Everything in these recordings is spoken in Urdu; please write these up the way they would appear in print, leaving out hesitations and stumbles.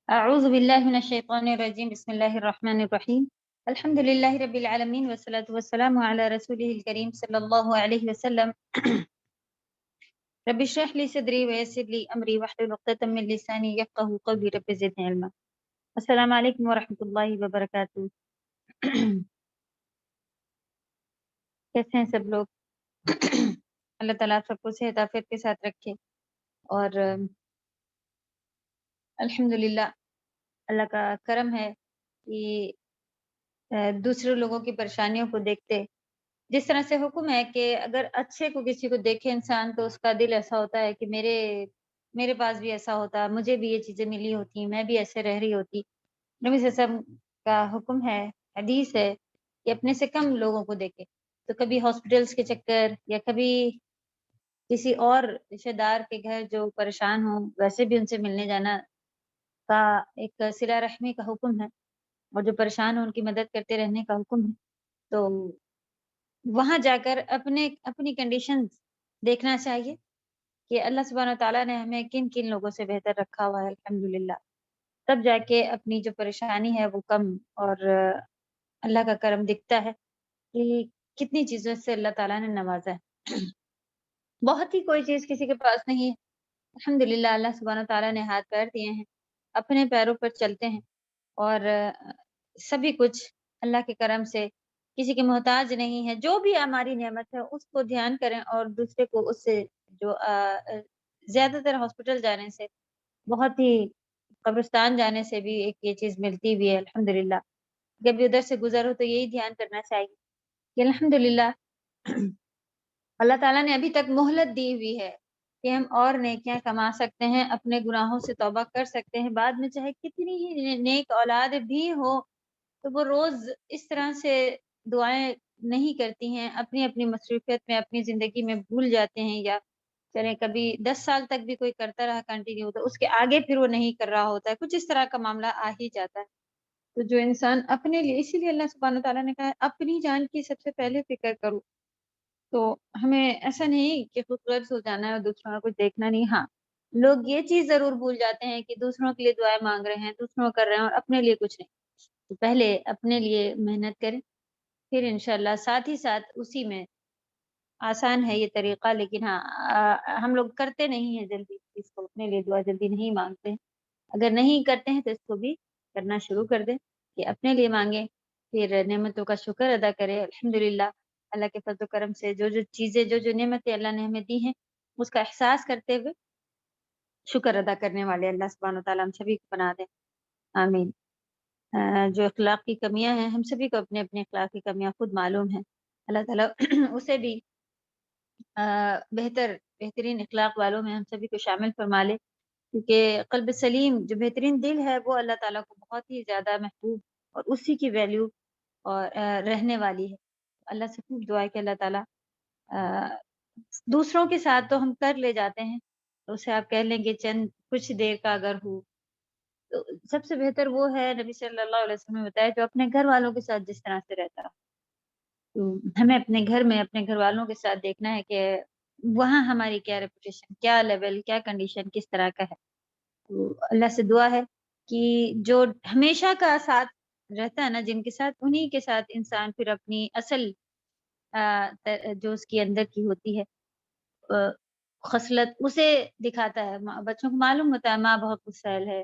اعوذ باللہ من الشیطان الرجیم بسم اللہ الرحمن الرحیم الحمد للہ رب العالمین والصلاة والسلام علی رسولہ الکریم صلی اللہ علیہ وسلم رب اشرح لی صدری ویسر لی امری واحلل عقدۃ من لسانی یفقهوا قولی رب زدنی علما۔ السلام علیکم ورحمۃ اللہ وبرکاتہ۔ کیسے ہیں سب لوگ؟ اللہ تعالیٰ سب کو صحت عافیت کے ساتھ رکھے، اور الحمدللہ اللہ کا کرم ہے کہ دوسرے لوگوں کی پریشانیوں کو دیکھتے، جس طرح سے حکم ہے کہ اگر اچھے کو کسی کو دیکھے انسان تو اس کا دل ایسا ہوتا ہے کہ میرے پاس بھی ایسا ہوتا، مجھے بھی یہ چیزیں ملی ہوتی، میں بھی ایسے رہ رہی ہوتی۔ نبی صلی اللہ علیہ وسلم کا حکم ہے، حدیث ہے کہ اپنے سے کم لوگوں کو دیکھے، تو کبھی ہاسپٹلس کے چکر یا کبھی کسی اور رشتے دار کے گھر جو پریشان ہوں ویسے بھی ان سے ملنے جانا کا ایک صلہ رحمی کا حکم ہے، اور جو پریشان ہوں ان کی مدد کرتے رہنے کا حکم ہے۔ تو وہاں جا کر اپنی کنڈیشن دیکھنا چاہیے کہ اللہ سبحانہ و تعالیٰ نے ہمیں کن کن لوگوں سے بہتر رکھا ہوا ہے، الحمدللہ، تب جا کے اپنی جو پریشانی ہے وہ کم اور اللہ کا کرم دکھتا ہے کہ کتنی چیزوں سے اللہ تعالیٰ نے نوازا ہے۔ بہت ہی کوئی چیز کسی کے پاس نہیں ہے، الحمدللہ اللہ سبحانہ و تعالیٰ نے ہاتھ پیر دیے ہیں، اپنے پیروں پر چلتے ہیں، اور سبھی کچھ اللہ کے کرم سے، کسی کے محتاج نہیں ہے۔ جو بھی ہماری نعمت ہے اس کو دھیان کریں، اور دوسرے کو اس سے جو زیادہ تر ہاسپٹل جانے سے، بہت ہی قبرستان جانے سے بھی ایک یہ چیز ملتی بھی ہے، الحمدللہ۔ جب بھی ادھر سے گزر ہو تو یہی دھیان کرنا چاہیے کہ الحمدللہ اللہ تعالیٰ نے ابھی تک مہلت دی ہوئی ہے کہ ہم اور نیکیاں کما سکتے ہیں، اپنے گناہوں سے توبہ کر سکتے ہیں، بعد میں چاہے کتنی ہی نیک اولاد بھی ہو تو وہ روز اس طرح سے دعائیں نہیں کرتی ہیں، اپنی اپنی مصروفیت میں اپنی زندگی میں بھول جاتے ہیں، یا چلے کبھی 10 سال تک بھی کوئی کرتا رہا کنٹینیو تو اس کے آگے پھر وہ نہیں کر رہا ہوتا ہے، کچھ اس طرح کا معاملہ آ ہی جاتا ہے۔ تو جو انسان اپنے لیے، اسی لیے اللہ سبحانہ تعالیٰ نے کہا ہے اپنی جان کی سب سے پہلے فکر کرو، تو ہمیں ایسا نہیں کہ خود غرض ہو جانا ہے اور دوسروں کا کچھ دیکھنا نہیں۔ ہاں، لوگ یہ چیز ضرور بھول جاتے ہیں کہ دوسروں کے لیے دعائیں مانگ رہے ہیں، دوسروں کر رہے ہیں، اور اپنے لیے کچھ نہیں۔ تو پہلے اپنے لیے محنت کریں، پھر انشاءاللہ ساتھ ہی ساتھ اسی میں آسان ہے یہ طریقہ، لیکن ہاں ہم لوگ کرتے نہیں ہیں جلدی اس کو، اپنے لیے دعا جلدی نہیں مانگتے ہیں۔ اگر نہیں کرتے ہیں تو اس کو بھی کرنا شروع کر دیں کہ اپنے لیے مانگیں، پھر نعمتوں کا شکر ادا کریں۔ الحمدللہ اللہ کے فضل و کرم سے جو چیزیں، جو نعمتیں اللہ نے ہمیں دی ہیں اس کا احساس کرتے ہوئے شکر ادا کرنے والے اللہ سبحانہ وتعالیٰ ہم سبھی کو بنا دیں، آمین۔ جو اخلاق کی کمیاں ہیں، ہم سبھی کو اپنے اپنے اخلاق کی کمیاں خود معلوم ہیں، اللہ تعالیٰ اسے بھی بہترین اخلاق والوں میں ہم سبھی کو شامل فرما لے، کیونکہ قلب سلیم جو بہترین دل ہے وہ اللہ تعالیٰ کو بہت ہی زیادہ محبوب اور اسی کی ویلیو اور رہنے والی ہے۔ اللہ سے خوب دعا ہے کہ اللہ تعالیٰ دوسروں کے ساتھ تو ہم کر لے جاتے ہیں، تو اسے آپ کہہ لیں گے چند کچھ دیر کا اگر ہو، تو سب سے بہتر وہ ہے، نبی صلی اللہ علیہ وسلم نے بتایا، جو اپنے گھر والوں کے ساتھ جس طرح سے رہتا ہے۔ تو ہمیں اپنے گھر میں اپنے گھر والوں کے ساتھ دیکھنا ہے کہ وہاں ہماری کیا ریپوٹیشن، کیا لیول، کیا کنڈیشن کس طرح کا ہے۔ تو اللہ سے دعا ہے کہ جو ہمیشہ کا ساتھ رہتا ہے نا جن کے ساتھ، انہی کے ساتھ انسان پھر اپنی اصل جو اس کی اندر کی ہوتی ہے خصلت اسے دکھاتا ہے۔ بچوں کو معلوم ہوتا ہے ماں بہت غصیل ہے،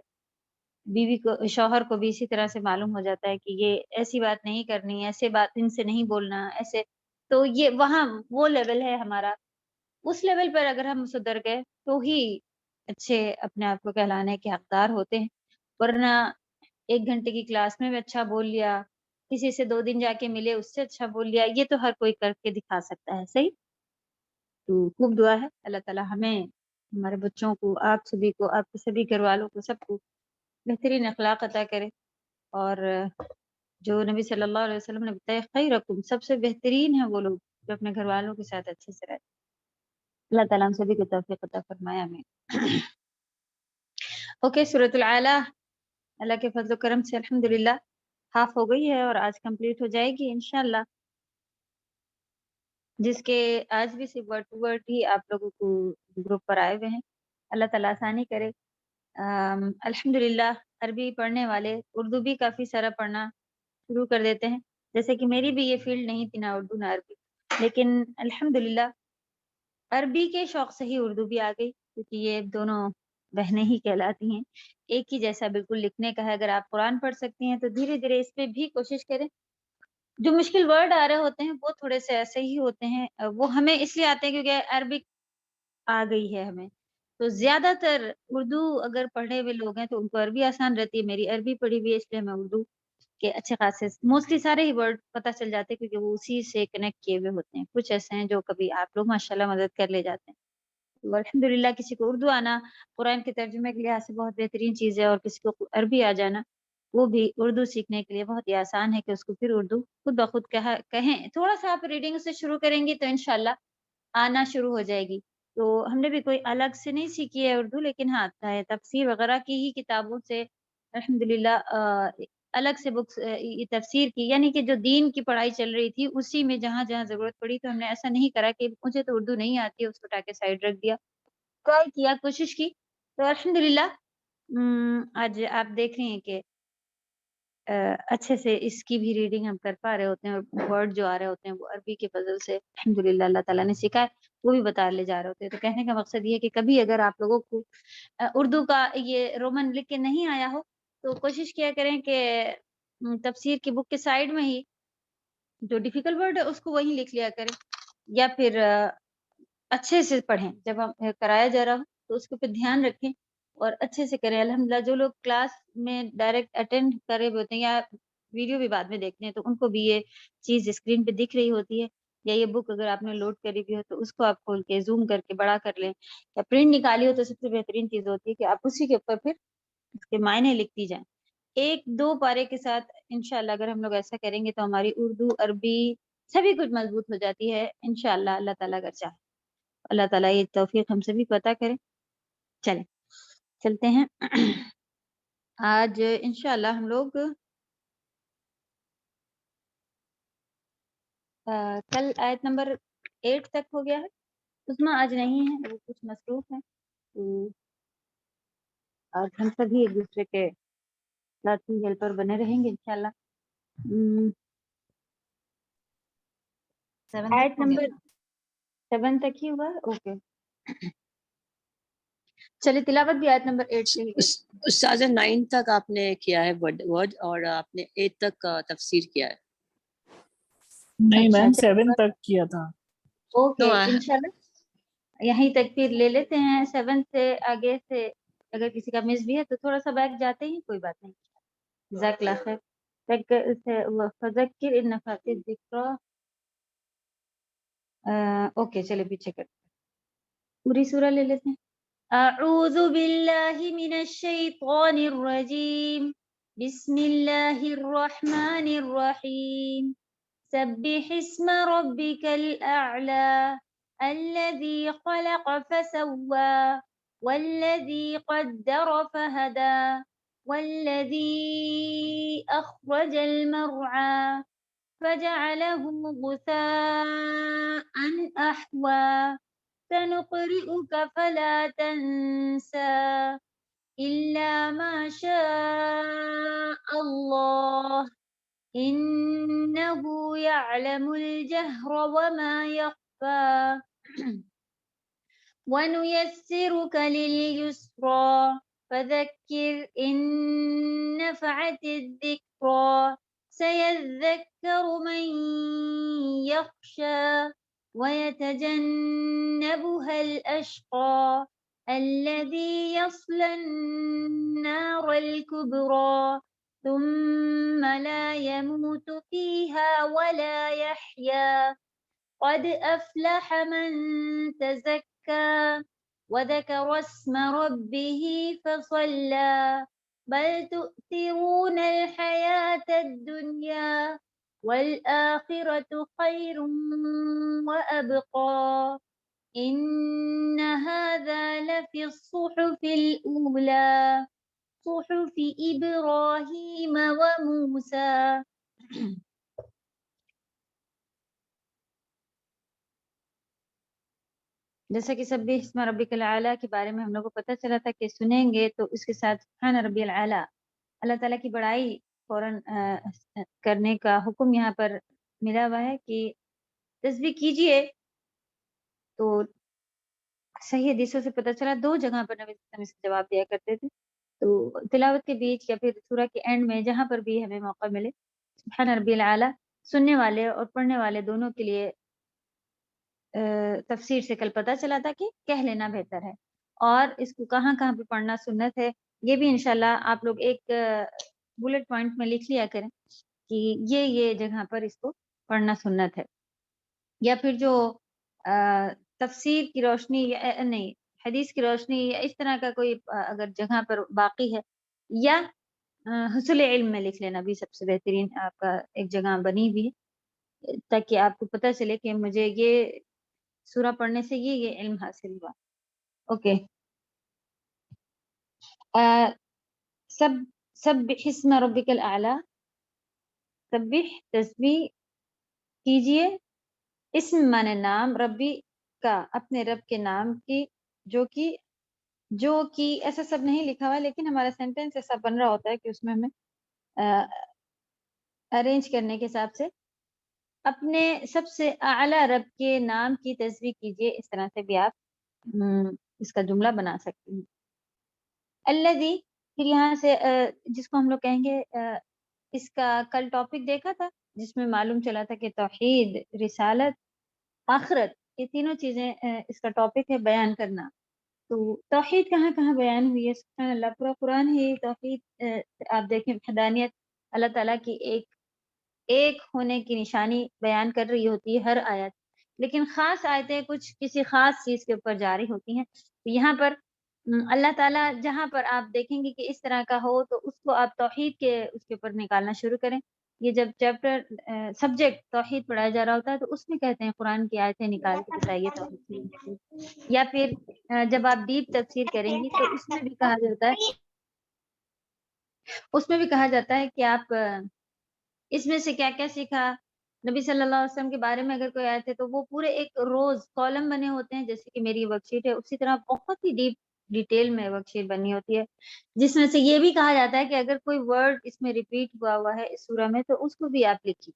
بیوی کو، شوہر کو بھی اسی طرح سے معلوم ہو جاتا ہے کہ یہ ایسی بات نہیں کرنی، ایسے بات ان سے نہیں بولنا، ایسے۔ تو یہ وہاں وہ لیول ہے ہمارا، اس لیول پر اگر ہم سدھر گئے تو ہی اچھے اپنے آپ کو کہلانے کے حقدار ہوتے ہیں، ورنہ 1 گھنٹے کی کلاس میں بھی اچھا بول لیا، کسی سے 2 دن جا کے ملے اس سے اچھا بول لیا، یہ تو ہر کوئی کر کے دکھا سکتا ہے، صحیح؟ تو خوب دعا ہے اللہ تعالیٰ ہمیں، ہمارے بچوں کو، آپ سبھی کو، آپ کے سبھی گھر والوں کو، سب کو بہترین اخلاق عطا کرے، اور جو نبی صلی اللہ علیہ وسلم نے بتایا خیرکم، سب سے بہترین ہے وہ لوگ جو اپنے گھر والوں کے ساتھ اچھے سے رہتے ہیں۔ اللہ تعالیٰ ہم سبھی کو توفیق عطا فرمائے، آمین۔ اوکے، سورۃ العلیٰ اللہ کے فضل و کرم سے الحمدللہ ہاف ہو گئی ہے اور آج کمپلیٹ ہو جائے گی انشاءاللہ، جس کے آج بھی صرف ورڈ ٹو ورڈ ہی آپ لوگوں کو گروپ پر آئے ہوئے ہیں۔ اللہ تعالیٰ آسانی کرے الحمدللہ عربی پڑھنے والے اردو بھی کافی سارا پڑھنا شروع کر دیتے ہیں، جیسے کہ میری بھی یہ فیلڈ نہیں تھی، نہ اردو نہ عربی، لیکن الحمدللہ عربی کے شوق سے ہی اردو بھی آ گئی، کیونکہ یہ دونوں بہنیں ہی کہلاتی ہیں، ایک ہی جیسا بالکل لکھنے کا ہے۔ اگر آپ قرآن پڑھ سکتی ہیں تو دھیرے دھیرے اس پہ بھی کوشش کریں۔ جو مشکل ورڈ آ رہے ہوتے ہیں وہ تھوڑے سے ایسے ہی ہوتے ہیں، وہ ہمیں اس لیے آتے ہیں کیونکہ عربک آ گئی ہے ہمیں، تو زیادہ تر اردو اگر پڑھے ہوئے لوگ ہیں تو ان کو عربی آسان رہتی ہے۔ میری عربی پڑھی ہوئی ہے، اس لیے ہمیں اردو کے اچھے خاصے موسٹلی سارے ہی ورڈ پتہ چل جاتے ہیں، کیونکہ وہ اسی سے کنیکٹ کیے ہوئے ہوتے ہیں۔ کچھ ایسے ہیں جو کبھی آپ لوگ ماشاءاللہ مدد کر لے جاتے ہیں۔ تو الحمدللہ کسی کو اردو آنا قرآن کے ترجمے کے لحاظ سے بہت بہترین چیز ہے، اور کسی کو عربی آ جانا وہ بھی اردو سیکھنے کے لیے بہت ہی آسان ہے کہ اس کو پھر اردو خود بخود کہیں۔ تھوڑا سا آپ ریڈنگ سے شروع کریں گی تو انشاءاللہ آنا شروع ہو جائے گی۔ تو ہم نے بھی کوئی الگ سے نہیں سیکھی ہے اردو، لیکن ہاں تفسیر وغیرہ کی ہی کتابوں سے الحمدللہ الگ سے بکس تفسیر کی، یعنی کہ جو دین کی پڑھائی چل رہی تھی اسی میں جہاں جہاں ضرورت پڑی، تو ہم نے ایسا نہیں کرا کہ مجھے تو اردو نہیں آتی ہے اس کو اٹھا کے سائڈ رکھ دیا، ٹرائی کیا، کوشش کی۔ تو الحمدللہ آج آپ دیکھ رہے ہیں کہ اچھے سے اس کی بھی ریڈنگ ہم کر پا رہے ہوتے ہیں، اور ورڈ جو آ رہے ہوتے ہیں وہ عربی کے فضل سے الحمدللہ اللہ تعالیٰ نے سکھائے، وہ بھی بتا لے جا رہے ہوتے ہیں۔ تو کہنے کا مقصد یہ ہے کہ کبھی اگر آپ لوگوں کو اردو کا یہ رومن لکھ کے نہیں آیا ہو تو کوشش کیا کریں کہ تفسیر کی بک کے سائڈ میں ہی جو ڈیفیکلٹ ورڈ ہے اس کو وہیں لکھ لیا کریں، یا پھر اچھے سے پڑھیں۔ جب ہم کرایا جا رہا ہو تو اس کے اوپر دھیان رکھیں اور اچھے سے کریں۔ الحمدللہ جو لوگ کلاس میں ڈائریکٹ اٹینڈ کرے ہوئے ہوتے ہیں یا ویڈیو بھی بعد میں دیکھتے ہیں تو ان کو بھی یہ چیز اسکرین پہ دکھ رہی ہوتی ہے، یا یہ بک اگر آپ نے لوڈ کری ہوئی ہو تو اس کو آپ کھول کے زوم کر کے بڑا کر لیں، یا پرنٹ نکالی ہو تو سب سے بہترین چیز ہوتی ہے کہ آپ اسی کے اوپر پھر اس کے معنی لکھتی جائیں۔ ایک دو پارے کے ساتھ انشاءاللہ اگر ہم لوگ ایسا کریں گے تو ہماری اردو عربی سبھی کچھ مضبوط ہو جاتی ہے انشاءاللہ، اللہ تعالیٰ اگر چاہے۔ اللہ تعالیٰ یہ توفیق ہم سبھی کو عطا کرے۔ چلیں چلتے ہیں آج انشاءاللہ ہم لوگ کل آیت نمبر 8 تک ہو گیا ہے، اس میں آج نہیں ہے، وہ کچھ مصروف ہیں، تو آج ہم سبھی ایک دوسرے کے ساتھی ہیلپر بنے رہیں گے انشاءاللہ۔ آیت نمبر 7 تک ہی ہوا ہے، اوکے چلیے تلاوت بھی آیت نمبر 8 سے ہی کریں۔ استاذہ 9 تک آپ نے کیا ہے ورڈ اور آپ نے 8 تک تفسیر کیا ہے؟ نہیں اچھا میم 7 تک کیا تھا۔ اوکے تو انشاءاللہ یہیں تک پھر لے لیتے ہیں، 7 سے آگے سے اگر کسی کا مس بھی ہے تو تھوڑا سا بیک جاتے ہیں، کوئی بات نہیں۔ جزاک اللہ خیر۔ فذکر ان نفعت الذکریٰ، اوکے چلے پیچھے کرتے ہیں، پوری سورہ لے لیتے ہیں۔ اعوذ باللہ من الشیطان الرجیم، بسم اللہ الرحمن الرحیم، سبح اسم ربک الاعلی الذي خلق فسوى والذي قدر فهدى والذي أخرج المرعى فجعله غثاء أحوى سنقرئك فلا تنسى إلا ما شاء الله إنه يعلم الجهر وما يخفى ونيسرك لليسرى فذكر إن نفعت الذكرى سيذكر من يخشى ويتجنبها الأشقى الذي يصلى النار الكبرى ثم لا يموت فيها ولا يحيا قد أفلح من تزكى وذكر اسم ربه فصلى بل تؤثرون الحياة الدنيا والآخرة خير وأبقى إن هذا لفي الصحف الأولى صحف إبراهيم وموسى۔ جیسا کہ سبح اسم ربک الاعلیٰ کے بارے میں ہم لوگوں کو پتہ چلا تھا کہ سنیں گے تو اس کے ساتھ سبحان ربی الاعلیٰ اللہ تعالیٰ کی بڑائی فوراً کرنے کا حکم یہاں پر ملا ہوا ہے کہ تسبیح کیجئے. تو صحیح حدیثوں سے پتہ چلا 2 جگہ پر نبی صلی اللہ علیہ وسلم اس کا جواب دیا کرتے تھے. تو تلاوت کے بیچ یا پھر سورہ کے اینڈ میں جہاں پر بھی ہمیں موقع ملے سبحان ربی الاعلیٰ سننے والے اور پڑھنے والے دونوں کے لیے تفسیر سے کل پتہ چلا تھا کہ کہہ لینا بہتر ہے. اور اس کو کہاں کہاں پہ پڑھنا سنت ہے یہ بھی انشاءاللہ آپ لوگ ایک بلٹ پوائنٹ میں لکھ لیا کریں کہ یہ جگہ پر اس کو پڑھنا سنت ہے. یا پھر جو تفسیر کی روشنی یا نہیں حدیث کی روشنی یا اس طرح کا کوئی اگر جگہ پر باقی ہے یا حصول علم میں لکھ لینا بھی سب سے بہترین آپ کا ایک جگہ بنی ہوئی ہے تاکہ آپ کو پتہ چلے کہ مجھے یہ سورہ پڑھنے سے یہ علم حاصل ہوا. اوکے. سبح اسم ربک الاعلیٰ سبح تسبیح کیجئے اسم مانے نام ربی کا اپنے رب کے نام کی جو کہ ایسا سب نہیں لکھا ہوا لیکن ہمارا سینٹینس ایسا بن رہا ہوتا ہے کہ اس میں ہمیں ارینج کرنے کے حساب سے اپنے سب سے اعلیٰ رب کے نام کی تسبیح کیجئے. اس طرح سے بھی آپ اس کا جملہ بنا سکتے ہیں. الذی پھر یہاں سے جس کو ہم لوگ کہیں گے اس کا کل ٹاپک دیکھا تھا جس میں معلوم چلا تھا کہ توحید رسالت آخرت یہ تینوں چیزیں اس کا ٹاپک ہے بیان کرنا. تو توحید کہاں کہاں بیان ہوئی ہے سبحان اللہ پورا قرآن ہی توحید آپ دیکھیں وحدانیت اللہ تعالیٰ کی ایک ہونے کی نشانی بیان کر رہی ہوتی ہے ہر آیت. لیکن خاص آیتیں کچھ کسی خاص چیز کے اوپر جاری ہوتی ہیں. تو یہاں پر اللہ تعالیٰ جہاں پر آپ دیکھیں گے کہ اس طرح کا ہو تو اس کو آپ توحید کے اس کے اوپر نکالنا شروع کریں. یہ جب چیپٹر سبجیکٹ توحید پڑھایا جا رہا ہوتا ہے تو اس میں کہتے ہیں قرآن کی آیتیں نکال کے بتائیے توحید. یا پھر جب آپ ڈیپ تفسیر کریں گی تو اس میں بھی کہا جاتا ہے کہ آپ اس میں سے کیا کیا سیکھا. نبی صلی اللہ علیہ وسلم کے بارے میں اگر کوئی آیت ہے تو وہ پورے ایک روز کالم بنے ہوتے ہیں جیسے کہ میری ورک شیٹ ہے اسی طرح بہت ہی ڈیٹیل میں ورک شیٹ بنی ہوتی ہے جس میں سے یہ بھی کہا جاتا ہے کہ اگر کوئی ورڈ اس میں ریپیٹ ہوا ہے اس سورہ میں تو اس کو بھی آپ لکھیے.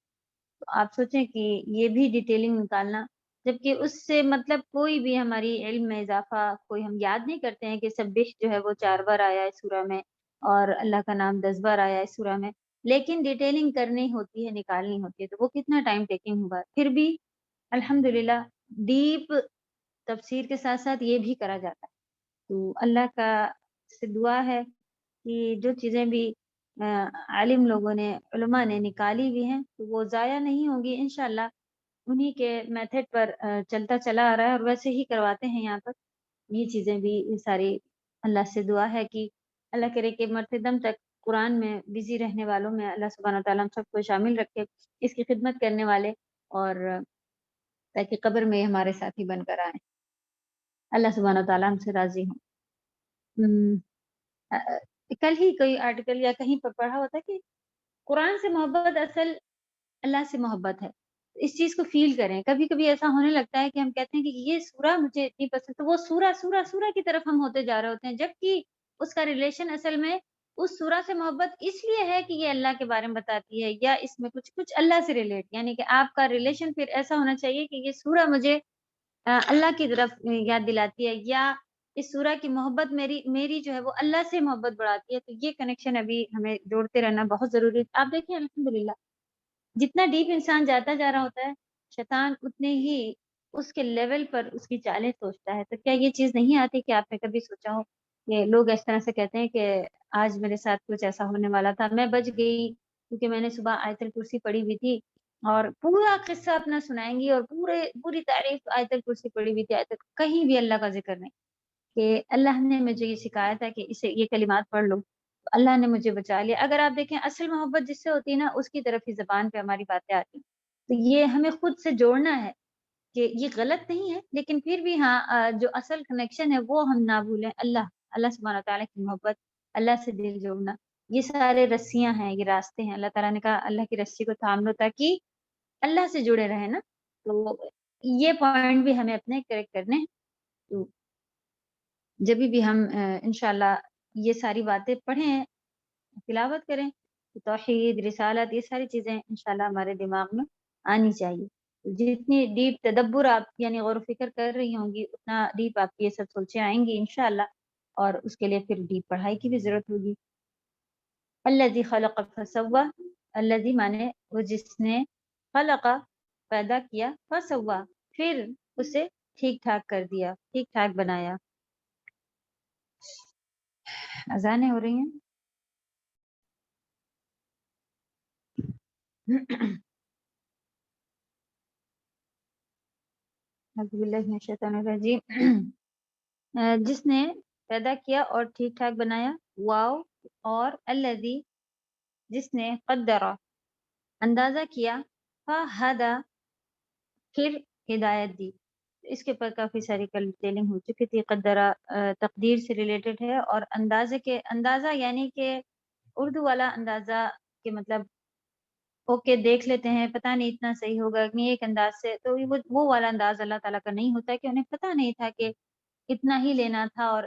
تو آپ سوچیں کہ یہ بھی ڈیٹیلنگ نکالنا جبکہ اس سے مطلب کوئی بھی ہماری علم میں اضافہ کوئی ہم یاد نہیں کرتے ہیں کہ سبح جو ہے وہ 4 بار آیا ہے سورہ میں اور اللہ کا نام 10 بار آیا ہے سورہ میں لیکن ڈیٹیلنگ کرنی ہوتی ہے نکالنی ہوتی ہے تو وہ کتنا ٹائم ٹیکنگ ہوگا. پھر بھی الحمدللہ ڈیپ تفسیر کے ساتھ ساتھ یہ بھی کرا جاتا ہے. تو اللہ کا سے دعا ہے کہ جو چیزیں بھی عالم لوگوں نے علماء نے نکالی ہوئی ہیں تو وہ ضائع نہیں ہوگی انشاءاللہ. انہی کے میتھڈ پر چلتا چلا آ رہا ہے اور ویسے ہی کرواتے ہیں یہاں پر. یہ چیزیں بھی ساری اللہ سے دعا ہے کہ اللہ کرے کہ مرتے دم تک قرآن میں بزی رہنے والوں میں اللہ سبحانہ وتعالیٰ ہم سب کو شامل رکھے اس کی خدمت کرنے والے اور تاکہ قبر میں ہمارے ساتھی بن کر آئیں. اللہ سبحانہ وتعالیٰ ہم سے راضی ہوں. کل ہی کوئی آرٹیکل یا کہیں پر پڑھا ہوتا کہ قرآن سے محبت اصل اللہ سے محبت ہے. اس چیز کو فیل کریں. کبھی کبھی ایسا ہونے لگتا ہے کہ ہم کہتے ہیں کہ یہ سورہ مجھے اتنی پسند تو وہ سورہ کی طرف ہم ہوتے جا رہے ہوتے ہیں جبکہ اس کا ریلیشن اصل میں اس سورہ سے محبت اس لیے ہے کہ یہ اللہ کے بارے میں بتاتی ہے یا اس میں کچھ اللہ سے ریلیٹ یعنی کہ آپ کا ریلیشن پھر ایسا ہونا چاہیے کہ یہ سورہ مجھے اللہ کی طرف یاد دلاتی ہے یا اس سورہ کی محبت میری جو ہے وہ اللہ سے محبت بڑھاتی ہے. تو یہ کنیکشن ابھی ہمیں جوڑتے رہنا بہت ضروری ہے. آپ دیکھیں الحمدللہ جتنا ڈیپ انسان جاتا جا رہا ہوتا ہے شیطان اتنے ہی اس کے لیول پر اس کی چالیں سوچتا ہے. تو کیا یہ چیز نہیں آتی کہ آپ نے کبھی سوچا ہو کہ لوگ اس طرح سے کہتے ہیں کہ آج میرے ساتھ کچھ ایسا ہونے والا تھا میں بچ گئی کیونکہ میں نے صبح آیت الکرسی پڑھی ہوئی تھی اور پورا قصہ اپنا سنائیں گی اور پوری تعریف آیت الکرسی پڑھی ہوئی تھی کہیں بھی اللہ کا ذکر نہیں کہ اللہ نے مجھے یہ سکھایا تھا کہ اسے یہ کلمات پڑھ لو تو اللہ نے مجھے بچا لیا. اگر آپ دیکھیں اصل محبت جس سے ہوتی ہے نا اس کی طرف ہی زبان پہ ہماری باتیں آتی ہیں. تو یہ ہمیں خود سے جوڑنا ہے کہ یہ غلط نہیں ہے لیکن پھر بھی ہاں جو اصل کنیکشن ہے وہ ہم نہ بھولیں. اللہ سبحانہ تعالیٰ کی محبت اللہ سے دل جوڑنا یہ سارے رسیاں ہیں یہ راستے ہیں. اللہ تعالیٰ نے کہا اللہ کی رسی کو تھام لو تاکہ اللہ سے جڑے رہیں نا. تو یہ پوائنٹ بھی ہمیں اپنے کریکٹ کرنے ہیں تو جب بھی ہم انشاءاللہ یہ ساری باتیں پڑھیں، تلاوت کریں، تو توحید، رسالت، یہ ساری چیزیں انشاءاللہ ہمارے دماغ میں آنی چاہیے. جتنی ڈیپ تدبر آپ یعنی غور و فکر کر رہی ہوں گی، اتنا ڈیپ آپ کی یہ سب سوچیں آئیں گی انشاءاللہ، اور اس کے لیے پھر ڈیپ پڑھائی کی بھی ضرورت ہوگی. الذی خلق فسوا، الذی مانے وہ جس نے، خلق پیدا کیا، فسوا پھر اسے ٹھیک ٹھاک کر دیا، ٹھیک ٹھاک بنایا. اذانیں ہو رہی ہیں. اعوذ باللہ من الشیطان الرجیم. جس نے پیدا کیا اور ٹھیک ٹھاک بنایا، واو، اور الذی جس نے، قدر اندازہ کیا، فہدا پھر ہدایت دی. اس کے اوپر کافی ساری کل ڈیٹیلنگ ہو چکی تھی. قدرہ تقدیر سے ریلیٹڈ ہے، اور اندازہ یعنی کہ اردو والا اندازہ کہ مطلب اوکے دیکھ لیتے ہیں، پتہ نہیں اتنا صحیح ہوگا کہ نہیں ایک انداز سے، تو وہ والا انداز اللہ تعالیٰ کا نہیں ہوتا کہ انہیں پتہ نہیں تھا کہ اتنا ہی لینا تھا اور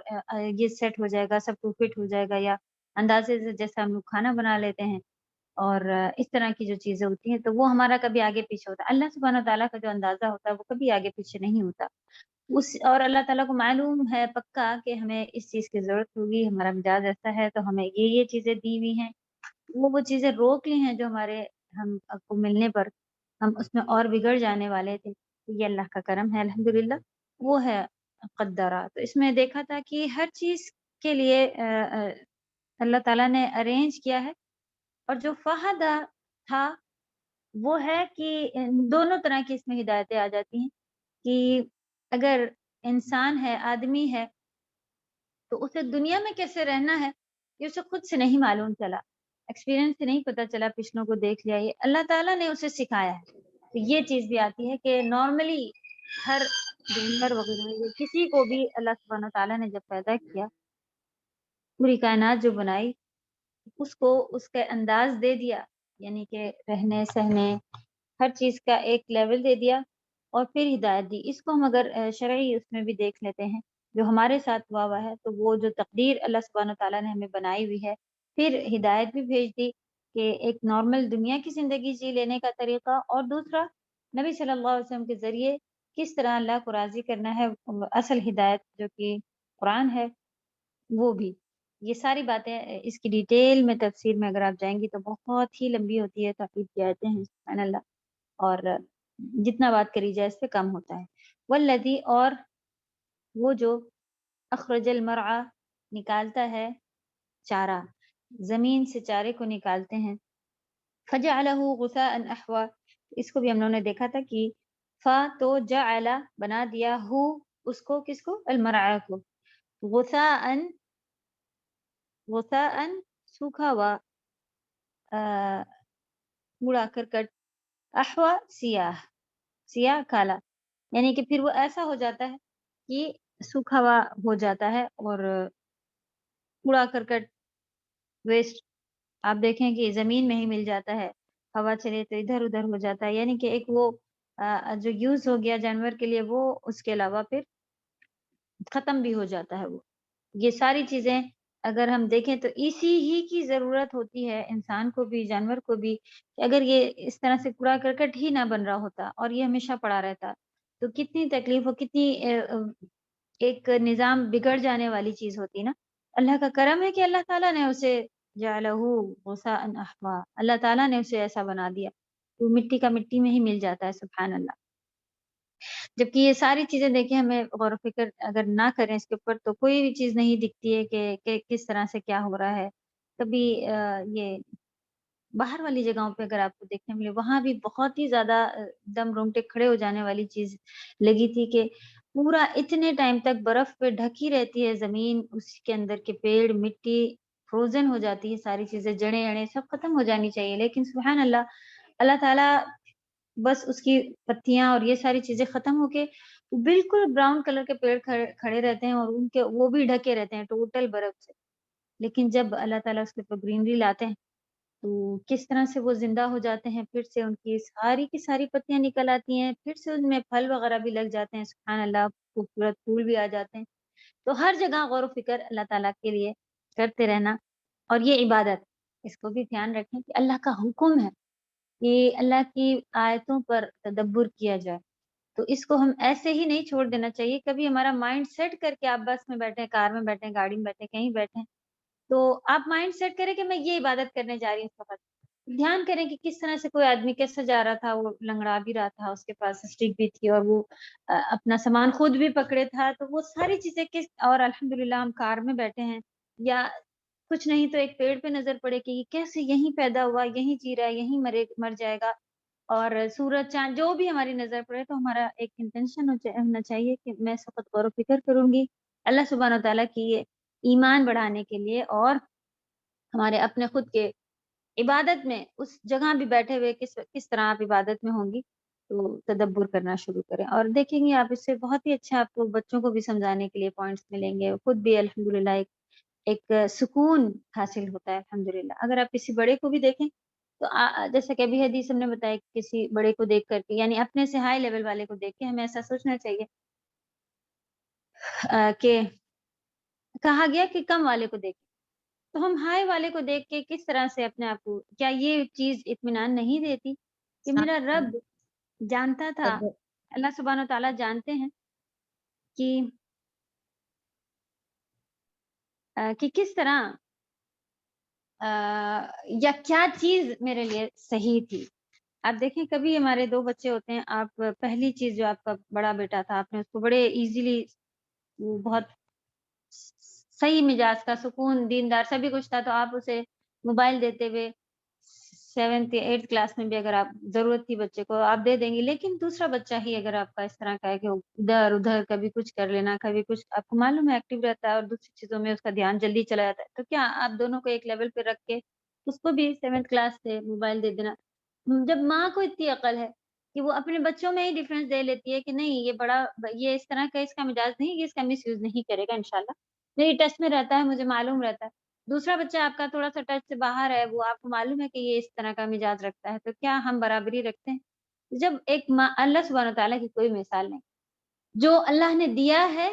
یہ سیٹ ہو جائے گا، سب کو فٹ ہو جائے گا. یا اندازے سے جیسا ہم لوگ کھانا بنا لیتے ہیں اور اس طرح کی جو چیزیں ہوتی ہیں، تو وہ ہمارا کبھی آگے پیچھے ہوتا ہے. اللہ سبحانہ تعالیٰ کا جو اندازہ ہوتا ہے وہ کبھی آگے پیچھے نہیں ہوتا. اور اللہ تعالیٰ کو معلوم ہے پکا کہ ہمیں اس چیز کی ضرورت ہوگی، ہمارا مزاج ایسا ہے، تو ہمیں یہ چیزیں دی ہوئی ہیں. وہ چیزیں روک لی ہیں جو ہمارے ہم کو ملنے پر ہم اس میں اور بگڑ جانے والے تھے. یہ اللہ کا کرم ہے الحمدللہ، وہ ہے قدرہ. تو اس میں دیکھا تھا کہ ہر چیز کے لیے اللہ تعالیٰ نے ارینج کیا ہے. اور جو فہدہ تھا وہ ہے کہ دونوں طرح کی اس میں ہدایتیں آ جاتی ہیں کہ اگر انسان ہے، آدمی ہے، تو اسے دنیا میں کیسے رہنا ہے یہ اسے خود سے نہیں معلوم چلا، ایکسپیرینس سے نہیں پتہ چلا، پچھلوں کو دیکھ لیا، یہ اللہ تعالیٰ نے اسے سکھایا ہے. تو یہ چیز بھی آتی ہے کہ نارملی ہر جانور وغیرہ یا کسی کو بھی اللہ سبحانہ تعالیٰ نے جب پیدا کیا، پوری کائنات جو بنائی، اس کو اس کے انداز دے دیا، یعنی کہ رہنے سہنے ہر چیز کا ایک لیول دے دیا، اور پھر ہدایت دی. اس کو ہم اگر شرعی اس میں بھی دیکھ لیتے ہیں جو ہمارے ساتھ ہوا ہے، تو وہ جو تقدیر اللہ سبحانہ تعالیٰ نے ہمیں بنائی ہوئی ہے، پھر ہدایت بھی بھیج دی کہ ایک نارمل دنیا کی زندگی جی لینے کا طریقہ، اور دوسرا نبی صلی اللہ علیہ وسلم کے ذریعے کس طرح اللہ کو راضی کرنا ہے، اصل ہدایت جو کہ قرآن ہے وہ بھی. یہ ساری باتیں اس کی ڈیٹیل میں تفسیر میں اگر آپ جائیں گی تو بہت ہی لمبی ہوتی ہے، توحید کی آیتیں ہیں سبحان اللہ، اور جتنا بات کری جائے اس پہ کم ہوتا ہے. والذی، اور وہ جو، اخرج المرعى نکالتا ہے چارہ، زمین سے چارے کو نکالتے ہیں، فجعله غثاء احوا. اس کو بھی ہم لوگوں نے دیکھا تھا کہ فا تو جعل بنا دیا، ہو اس کو، کس کو، المرعى کو، غثاء سوکھا ہوا، کوڑا کرکٹ، احوا سیاہ کالا، یعنی کہ پھر وہ ایسا ہو جاتا ہے کہ سوکھا ہوا ہو جاتا ہے، اور کوڑا کرکٹ ویسٹ آپ دیکھیں کہ زمین میں ہی مل جاتا ہے، ہوا چلے تو ادھر ادھر ہو جاتا ہے، یعنی کہ ایک وہ جو یوز ہو گیا جانور کے لیے وہ اس کے علاوہ پھر ختم بھی ہو جاتا ہے. وہ یہ ساری چیزیں اگر ہم دیکھیں تو اسی ہی کی ضرورت ہوتی ہے انسان کو بھی، جانور کو بھی، کہ اگر یہ اس طرح سے کوڑا کرکٹ ہی نہ بن رہا ہوتا اور یہ ہمیشہ پڑا رہتا تو کتنی تکلیف ہو، کتنی ایک نظام بگڑ جانے والی چیز ہوتی نا. اللہ کا کرم ہے کہ اللہ تعالیٰ نے اسے جعلہ غثاء احوا، اللہ تعالیٰ نے اسے ایسا بنا دیا، وہ مٹی کا مٹی میں ہی مل جاتا ہے سبحان اللہ. جبکہ یہ ساری چیزیں دیکھیں ہمیں غور و فکر اگر نہ کریں اس کے اوپر تو کوئی بھی چیز نہیں دکھتی ہے کہ کس طرح سے کیا ہو رہا ہے. کبھی یہ باہر والی جگہوں پہ اگر آپ کو دیکھنے ملے، وہاں بھی بہت ہی زیادہ دم رونگٹے کھڑے ہو جانے والی چیز لگی تھی کہ پورا اتنے ٹائم تک برف پہ ڈھکی رہتی ہے زمین، اس کے اندر کے پیڑ، مٹی فروزن ہو جاتی ہے، ساری چیزیں، جڑیں اڑیں سب ختم ہو جانی چاہیے، لیکن سبحان اللہ، اللہ تعالیٰ بس اس کی پتیاں اور یہ ساری چیزیں ختم ہو کے بالکل براؤن کلر کے پیڑ کھڑے رہتے ہیں، اور ان کے وہ بھی ڈھکے رہتے ہیں ٹوٹل برف سے. لیکن جب اللہ تعالیٰ اس کے اوپر گرینری لاتے ہیں تو کس طرح سے وہ زندہ ہو جاتے ہیں، پھر سے ان کی ساری کی ساری پتیاں نکل آتی ہیں، پھر سے ان میں پھل وغیرہ بھی لگ جاتے ہیں، سبحان اللہ، خوبصورت پھول بھی آ جاتے ہیں۔ تو ہر جگہ غور و فکر اللہ تعالیٰ کے لیے کرتے رہنا، اور یہ عبادت، اس کو بھی دھیان رکھیں کہ اللہ کا حکم ہے کہ اللہ کی آیتوں پر تدبر کیا جائے، تو اس کو ہم ایسے ہی نہیں چھوڑ دینا چاہیے۔ کبھی ہمارا مائنڈ سیٹ کر کے آپ بس میں بیٹھے، کار میں بیٹھے، گاڑی میں بیٹھے، کہیں بیٹھے، تو آپ مائنڈ سیٹ کریں کہ میں یہ عبادت کرنے جا رہی ہوں اس وقت۔ دھیان کریں کہ کس طرح سے کوئی آدمی کیسے جا رہا تھا، وہ لنگڑا بھی رہا تھا، اس کے پاس اسٹک بھی تھی، اور وہ اپنا سامان خود بھی پکڑے تھا، تو وہ ساری چیزیں کس، اور الحمدللہ ہم کار میں بیٹھے ہیں، یا کچھ نہیں تو ایک پیڑ پہ نظر پڑے کہ یہ کیسے یہیں پیدا ہوا، یہیں جی رہا ہے، یہیں مر جائے گا، اور سورج چاند جو بھی ہماری نظر پڑے، تو ہمارا ایک انٹینشن ہونا چاہیے کہ میں اس وقت غور و فکر کروں گی اللہ سبحانہ و تعالیٰ کی یہ ایمان بڑھانے کے لیے، اور ہمارے اپنے خود کے عبادت میں اس جگہ بھی بیٹھے ہوئے کس طرح آپ عبادت میں ہوں گی، تو تدبر کرنا شروع کریں، اور دیکھیں گے آپ اس سے بہت ہی اچھا آپ کو بچوں کو بھی سمجھانے کے لیے پوائنٹس ملیں گے، خود بھی الحمدللہ ایک سکون حاصل ہوتا ہے الحمدللہ۔ اگر آپ کسی بڑے کو بھی دیکھیں تو جیسا کہ ابھی حدیث ہم نے بتایا کہ کسی بڑے کو دیکھ کر کے، یعنی اپنے سے ہائی لیول والے کو دیکھ کے ہمیں ایسا سوچنا چاہیے کہ کہا گیا کہ کم والے کو دیکھ، تو ہم ہائی والے کو دیکھ کے کس طرح سے اپنے آپ کو، کیا یہ چیز اطمینان نہیں دیتی کہ میرا رب جانتا تھا، اللہ سبحانہ و تعالیٰ جانتے ہیں کہ کس طرح یا کیا چیز میرے لیے صحیح تھی۔ آپ دیکھیں کبھی ہمارے 2 بچے ہوتے ہیں، آپ پہلی چیز جو آپ کا بڑا بیٹا تھا، آپ نے اس کو بڑے ایزیلی، وہ بہت صحیح مزاج کا، سکون، دیندار، سبھی کچھ تھا، تو آپ اسے موبائل دیتے ہوئے 7th یا 8th کلاس میں بھی اگر آپ ضرورت تھی بچے کو آپ دے دیں گے، لیکن دوسرا بچہ ہی اگر آپ کا اس طرح کا ہے کہ ادھر ادھر کبھی کچھ کر لینا، کبھی کچھ، آپ کو معلوم ہے ایکٹیو رہتا ہے اور دوسری چیزوں میں اس کا دھیان جلدی چلا جاتا ہے، تو کیا آپ دونوں کو ایک لیول پہ رکھ کے اس کو بھی 7th کلاس سے موبائل دے دینا؟ جب ماں کو اتنی عقل ہے کہ وہ اپنے بچوں میں ہی ڈفرینس دے لیتی ہے کہ نہیں یہ بڑا، یہ اس طرح کا اس کا مزاج نہیں، یہ اس کا مس یوز نہیں کرے گا انشاءاللہ، میری ٹچ میں رہتا ہے، مجھے معلوم رہتا ہے۔ دوسرا بچہ آپ کا تھوڑا سا ٹچ سے باہر ہے، وہ آپ کو معلوم ہے کہ یہ اس طرح کا مزاج رکھتا ہے، تو کیا ہم برابری رکھتے ہیں؟ جب ایک ماں، اللہ سبحانہ تعالیٰ کی کوئی مثال نہیں، جو اللہ نے دیا ہے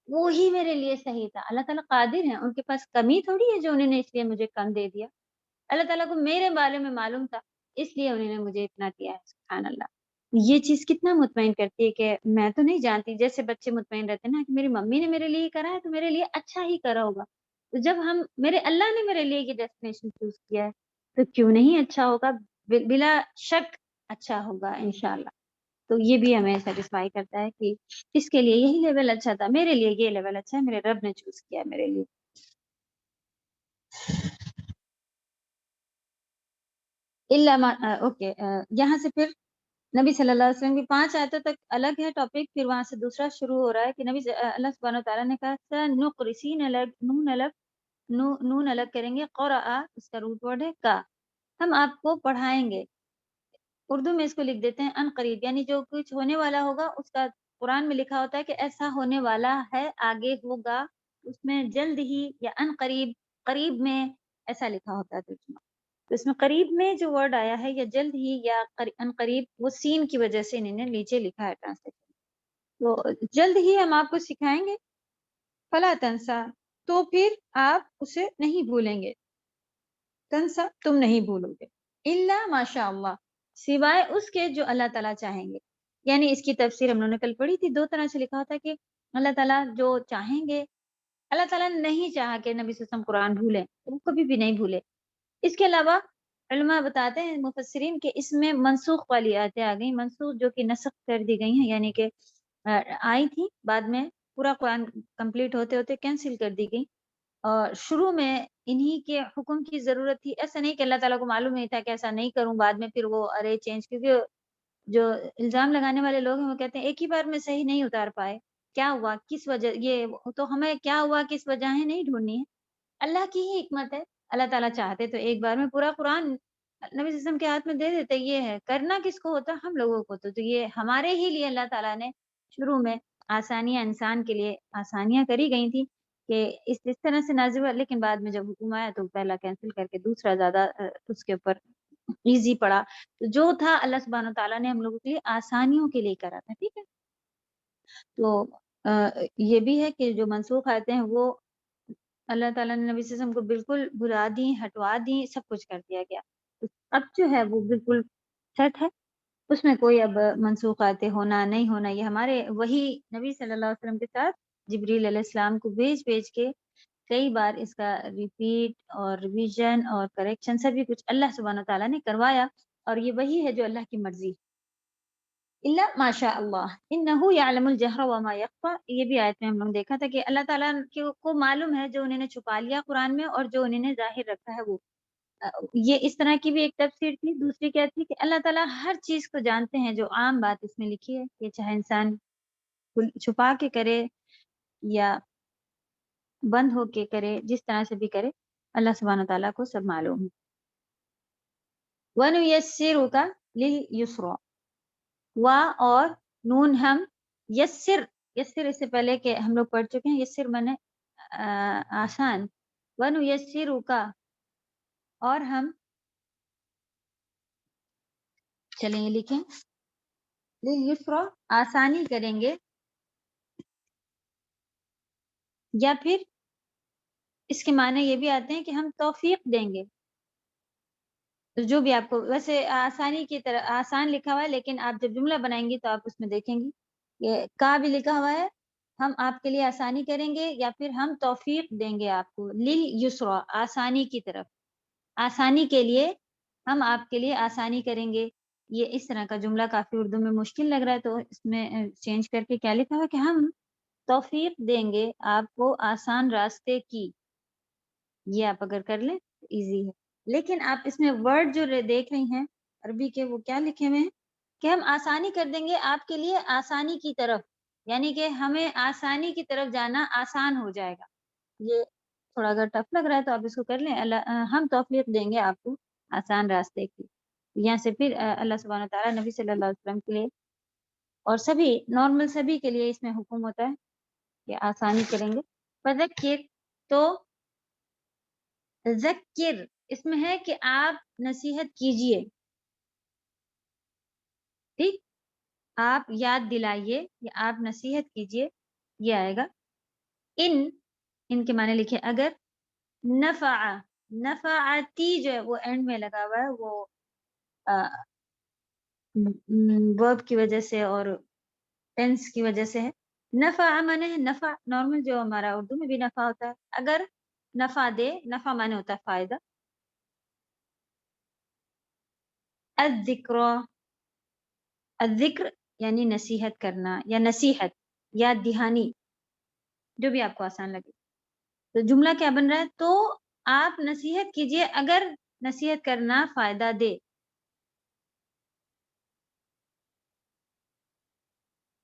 وہی میرے لیے صحیح تھا، اللہ تعالیٰ قادر ہیں، ان کے پاس کمی تھوڑی ہے جو انہوں نے اس لیے مجھے کم دے دیا، اللہ تعالیٰ کو میرے بارے میں معلوم تھا، اس لیے انہوں نے مجھے اتنا دیا ہے، سبحان اللہ۔ یہ چیز کتنا مطمئن کرتی ہے کہ میں تو نہیں جانتی، جیسے بچے مطمئن رہتے ہیں نا کہ میری ممی نے میرے لیے کرا ہے تو میرے لیے اچھا ہی کرا ہوگا، تو جب میرے اللہ نے میرے لیے یہ ڈیسٹینیشن چوز کیا ہے تو کیوں نہیں اچھا ہوگا، بلا شک اچھا ہوگا انشاءاللہ۔ تو یہ بھی ہمیں سیٹسفائی کرتا ہے کہ اس کے لیے یہی لیول اچھا تھا، میرے لیے یہ لیول اچھا ہے، میرے رب نے چوز کیا ہے میرے لیے۔ اوکے، یہاں سے پھر نبی صلی اللہ علیہ وسلم کی 5 آیتوں تک الگ ہے ٹاپک، پھر وہاں سے دوسرا شروع ہو رہا ہے کہ اللہ سبحانہ وتعالیٰ نے کہا سنقرسین الگ نون الگ کریں گے، قرأ اس کا روٹ ورڈ ہے کا، ہم آپ کو پڑھائیں گے، اردو میں اس کو لکھ دیتے ہیں ان قریب، یعنی جو کچھ ہونے والا ہوگا اس کا قرآن میں لکھا ہوتا ہے کہ ایسا ہونے والا ہے، آگے ہوگا، اس میں جلد ہی یا ان قریب، قریب میں ایسا لکھا ہوتا ہے ترجمہ، تو اس میں قریب میں جو ورڈ آیا ہے یا جلد ہی یا ان قریب، وہ سین کی وجہ سے انہوں نے نیچے لکھا ہے ٹرانسلیشن، تو جلد ہی ہم آپ کو سکھائیں گے، فلا تنسا، تو پھر آپ اسے نہیں بھولیں گے، تنسا تم نہیں بھولو گے، الا ماشاء اللہ، سوائے اس کے جو اللہ تعالیٰ چاہیں گے، یعنی اس کی تفسیر ہم نے کل پڑھی تھی، 2 طرح سے لکھا ہوتا ہے کہ اللہ تعالیٰ جو چاہیں گے، اللہ تعالیٰ نے نہیں چاہا کہ نبی صلی اللہ علیہ وسلم قرآن بھولیں، وہ کبھی بھی نہیں بھولے۔ اس کے علاوہ علماء بتاتے ہیں مفسرین کہ اس میں منسوخ والی آیتیں آ گئیں، منسوخ جو کہ نسخ کر دی گئی ہیں، یعنی کہ آئی تھی بعد میں پورا قرآن کمپلیٹ ہوتے ہوتے کینسل کر دی گئی، اور شروع میں انہی کے حکم کی ضرورت تھی، ایسا نہیں کہ اللہ تعالیٰ کو معلوم نہیں تھا کہ ایسا نہیں کروں، بعد میں پھر وہ ارے چینج، کیونکہ جو الزام لگانے والے لوگ ہیں وہ کہتے ہیں ایک ہی بار میں صحیح نہیں اتار پائے، کیا ہوا کس وجہ، یہ تو ہمیں کیا ہوا کس وجہ ہے نہیں ڈھونڈنی ہے، اللہ کی ہی حکمت ہے، اللہ تعالیٰ چاہتے تو ایک بار میں پورا قرآن نبی صلی اللہ علیہ وسلم کے ہاتھ میں دے دیتے، یہ ہے کرنا کس کو ہوتا، ہم لوگوں کو، تو یہ ہمارے ہی لیے اللہ تعالیٰ نے شروع میں آسانیاں، انسان کے لیے آسانیاں کری گئی تھی، کہ اس طرح سے نازل ہوا، لیکن بعد میں جب حکم آیا تو پہلا کینسل کر کے دوسرا زیادہ اس کے اوپر ایزی پڑا. تو جو تھا اللہ سبحانہ وتعالیٰ نے ہم لوگوں کے لیے آسانیوں کے لیے کرا تھا. ٹھیک ہے، تو یہ بھی ہے کہ جو منسوخ آیتیں ہیں وہ اللہ تعالیٰ نے نبی صلی اللہ علیہ وسلم کو بالکل بھلا دی، ہٹوا دی، سب کچھ کر دیا گیا. اب جو ہے وہ بالکل سیٹ ہے، اس میں کوئی اب منسوخ آیتیں ہونا نہیں ہونا، یہ ہمارے وہی نبی صلی اللہ علیہ وسلم کے ساتھ جبریل علیہ السلام کو بھیج کے کئی بار اس کا ریپیٹ اور ریویژن اور کریکشن سبھی کچھ اللہ سبحانہ تعالیٰ نے کروایا، اور یہ وہی ہے جو اللہ کی مرضی. الا ماشاء اللہ انہ یعلم الجہر وما یخفی، یہ بھی آیت میں ہم لوگ دیکھا تھا کہ اللہ تعالیٰ کو معلوم ہے جو انہوں نے چھپا لیا قرآن میں اور جو انہوں نے ظاہر رکھا ہے وہ. یہ اس طرح کی بھی ایک تفسیر تھی. دوسری کیا تھی کہ اللہ تعالیٰ ہر چیز کو جانتے ہیں، جو عام بات اس میں لکھی ہے کہ چاہے انسان چھپا کے کرے یا بند ہو کے کرے، جس طرح سے بھی کرے اللہ سبحانہ تعالیٰ کو سب معلوم ہے. وَنُيَسِّرُكَ لِلْيُسْرَى، وا اور نون ہم یسر، یسر اس سے پہلے کہ ہم لوگ پڑھ چکے ہیں، یسر مانے آسان. وَنُيَسِّرُكَ، اور ہم چلیں یہ لکھیں لِلْيُسْرَى، آسانی کریں گے، یا پھر اس کے معنی یہ بھی آتے ہیں کہ ہم توفیق دیں گے. جو بھی آپ کو، ویسے آسانی کی طرح آسان لکھا ہوا ہے، لیکن آپ جب جملہ بنائیں گی تو آپ اس میں دیکھیں گی یہ کا بھی لکھا ہوا ہے، ہم آپ کے لیے آسانی کریں گے یا پھر ہم توفیق دیں گے آپ کو. لِلْيُسْرَى، آسانی کی طرف، آسانی کے لیے ہم آپ کے لیے آسانی کریں گے. یہ اس طرح کا جملہ کافی اردو میں مشکل لگ رہا ہے، تو اس میں چینج کر کے کیا لکھا ہوا کہ ہم توفیق دیں گے آپ کو آسان راستے کی. یہ آپ اگر کر لیں تو ایزی ہے. لیکن آپ اس میں ورڈ جو دیکھ رہی ہیں عربی کے، وہ کیا لکھے ہوئے ہیں کہ ہم آسانی کر دیں گے آپ کے لیے آسانی کی طرف، یعنی کہ ہمیں آسانی کی طرف جانا آسان ہو جائے گا. یہ تھوڑا اگر ٹف لگ رہا ہے تو آپ اس کو کر لیں، ہم توفیق دیں گے آپ کو آسان راستے کی. یہاں سے پھر اللہ سبحانہ تعالیٰ نبی صلی اللہ علیہ وسلم کے لیے اور سبھی نارمل سبھی کے لیے اس میں حکم ہوتا ہے کہ آسانی کریں گے. فذکر، تو ذکر اس میں ہے کہ آپ نصیحت کیجئے، ٹھیک، آپ یاد دلائیے یا آپ نصیحت کیجئے، یہ آئے گا. ان کے معنی لکھے اگر. نفع، نفعتی جو ہے وہ اینڈ میں لگا ہوا ہے، وہ ورب کی وجہ سے اور ٹینس کی وجہ سے ہے. نفع معنی ہے نفع، نارمل جو ہمارا اردو میں بھی نفع ہوتا ہے. اگر نفع دے، نفع معنی ہوتا ہے فائدہ. الذکر، الذکر یعنی نصیحت کرنا یا نصیحت، یاد دہانی، جو بھی آپ کو آسان لگے. تو جملہ کیا بن رہا ہے؟ تو آپ نصیحت کیجئے اگر نصیحت کرنا فائدہ دے.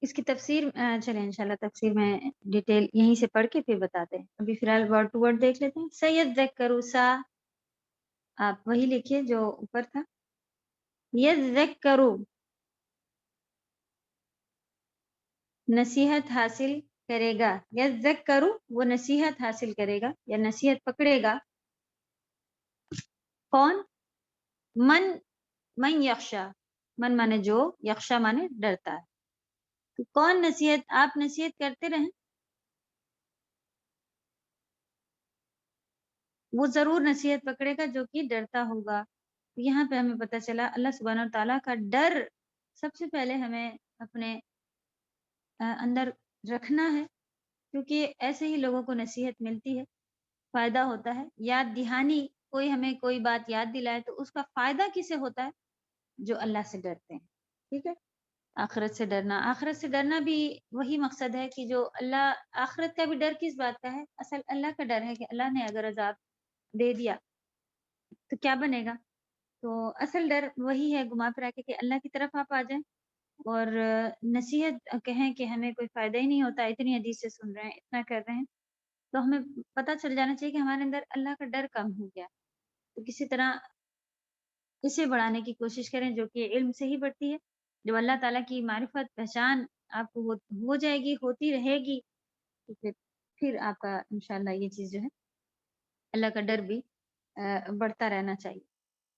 اس کی تفسیر چلیں انشاءاللہ تفسیر میں ڈیٹیل یہیں سے پڑھ کے پھر بتاتے ہیں. ابھی فی الحال ورڈ ٹو ورڈ دیکھ لیتے ہیں. سیذکر، سا آپ وہی لکھیے جو اوپر تھا. یذکر، نصیحت حاصل کرے گا. یذکر، وہ نصیحت حاصل کرے گا یا نصیحت پکڑے گا. کون؟ من یخشا، من مانے جو، یخشا مانے ڈرتا ہے. تو کون نصیحت؟ آپ نصیحت کرتے رہیں، وہ ضرور نصیحت پکڑے گا جو کہ ڈرتا ہوگا. یہاں پہ ہمیں پتہ چلا اللہ سبحانہ تعالیٰ کا ڈر سب سے پہلے ہمیں اپنے اندر رکھنا ہے، کیونکہ ایسے ہی لوگوں کو نصیحت ملتی ہے، فائدہ ہوتا ہے. یاد دہانی، کوئی ہمیں کوئی بات یاد دلائے تو اس کا فائدہ کسے ہوتا ہے؟ جو اللہ سے ڈرتے ہیں. ٹھیک ہے، آخرت سے ڈرنا. آخرت سے ڈرنا بھی وہی مقصد ہے کہ جو اللہ، آخرت کا بھی ڈر کس بات کا ہے؟ اصل اللہ کا ڈر ہے کہ اللہ نے اگر عذاب دے دیا تو کیا بنے گا. تو اصل ڈر وہی ہے گھما پھرا کے کہ اللہ کی طرف آپ آ جائیں اور نصیحت کہیں کہ ہمیں کوئی فائدہ ہی نہیں ہوتا، اتنی حدیث سے سن رہے ہیں، اتنا کر رہے ہیں، تو ہمیں پتہ چل جانا چاہیے کہ ہمارے اندر اللہ کا ڈر کم ہو گیا. تو کسی طرح اسے بڑھانے کی کوشش کریں، جو کہ علم سے ہی بڑھتی ہے. جو اللہ تعالیٰ کی معرفت، پہچان آپ کو ہو جائے گی، ہوتی رہے گی، تو پھر پھر آپ کا انشاءاللہ یہ چیز جو ہے اللہ کا ڈر بھی بڑھتا رہنا چاہیے۔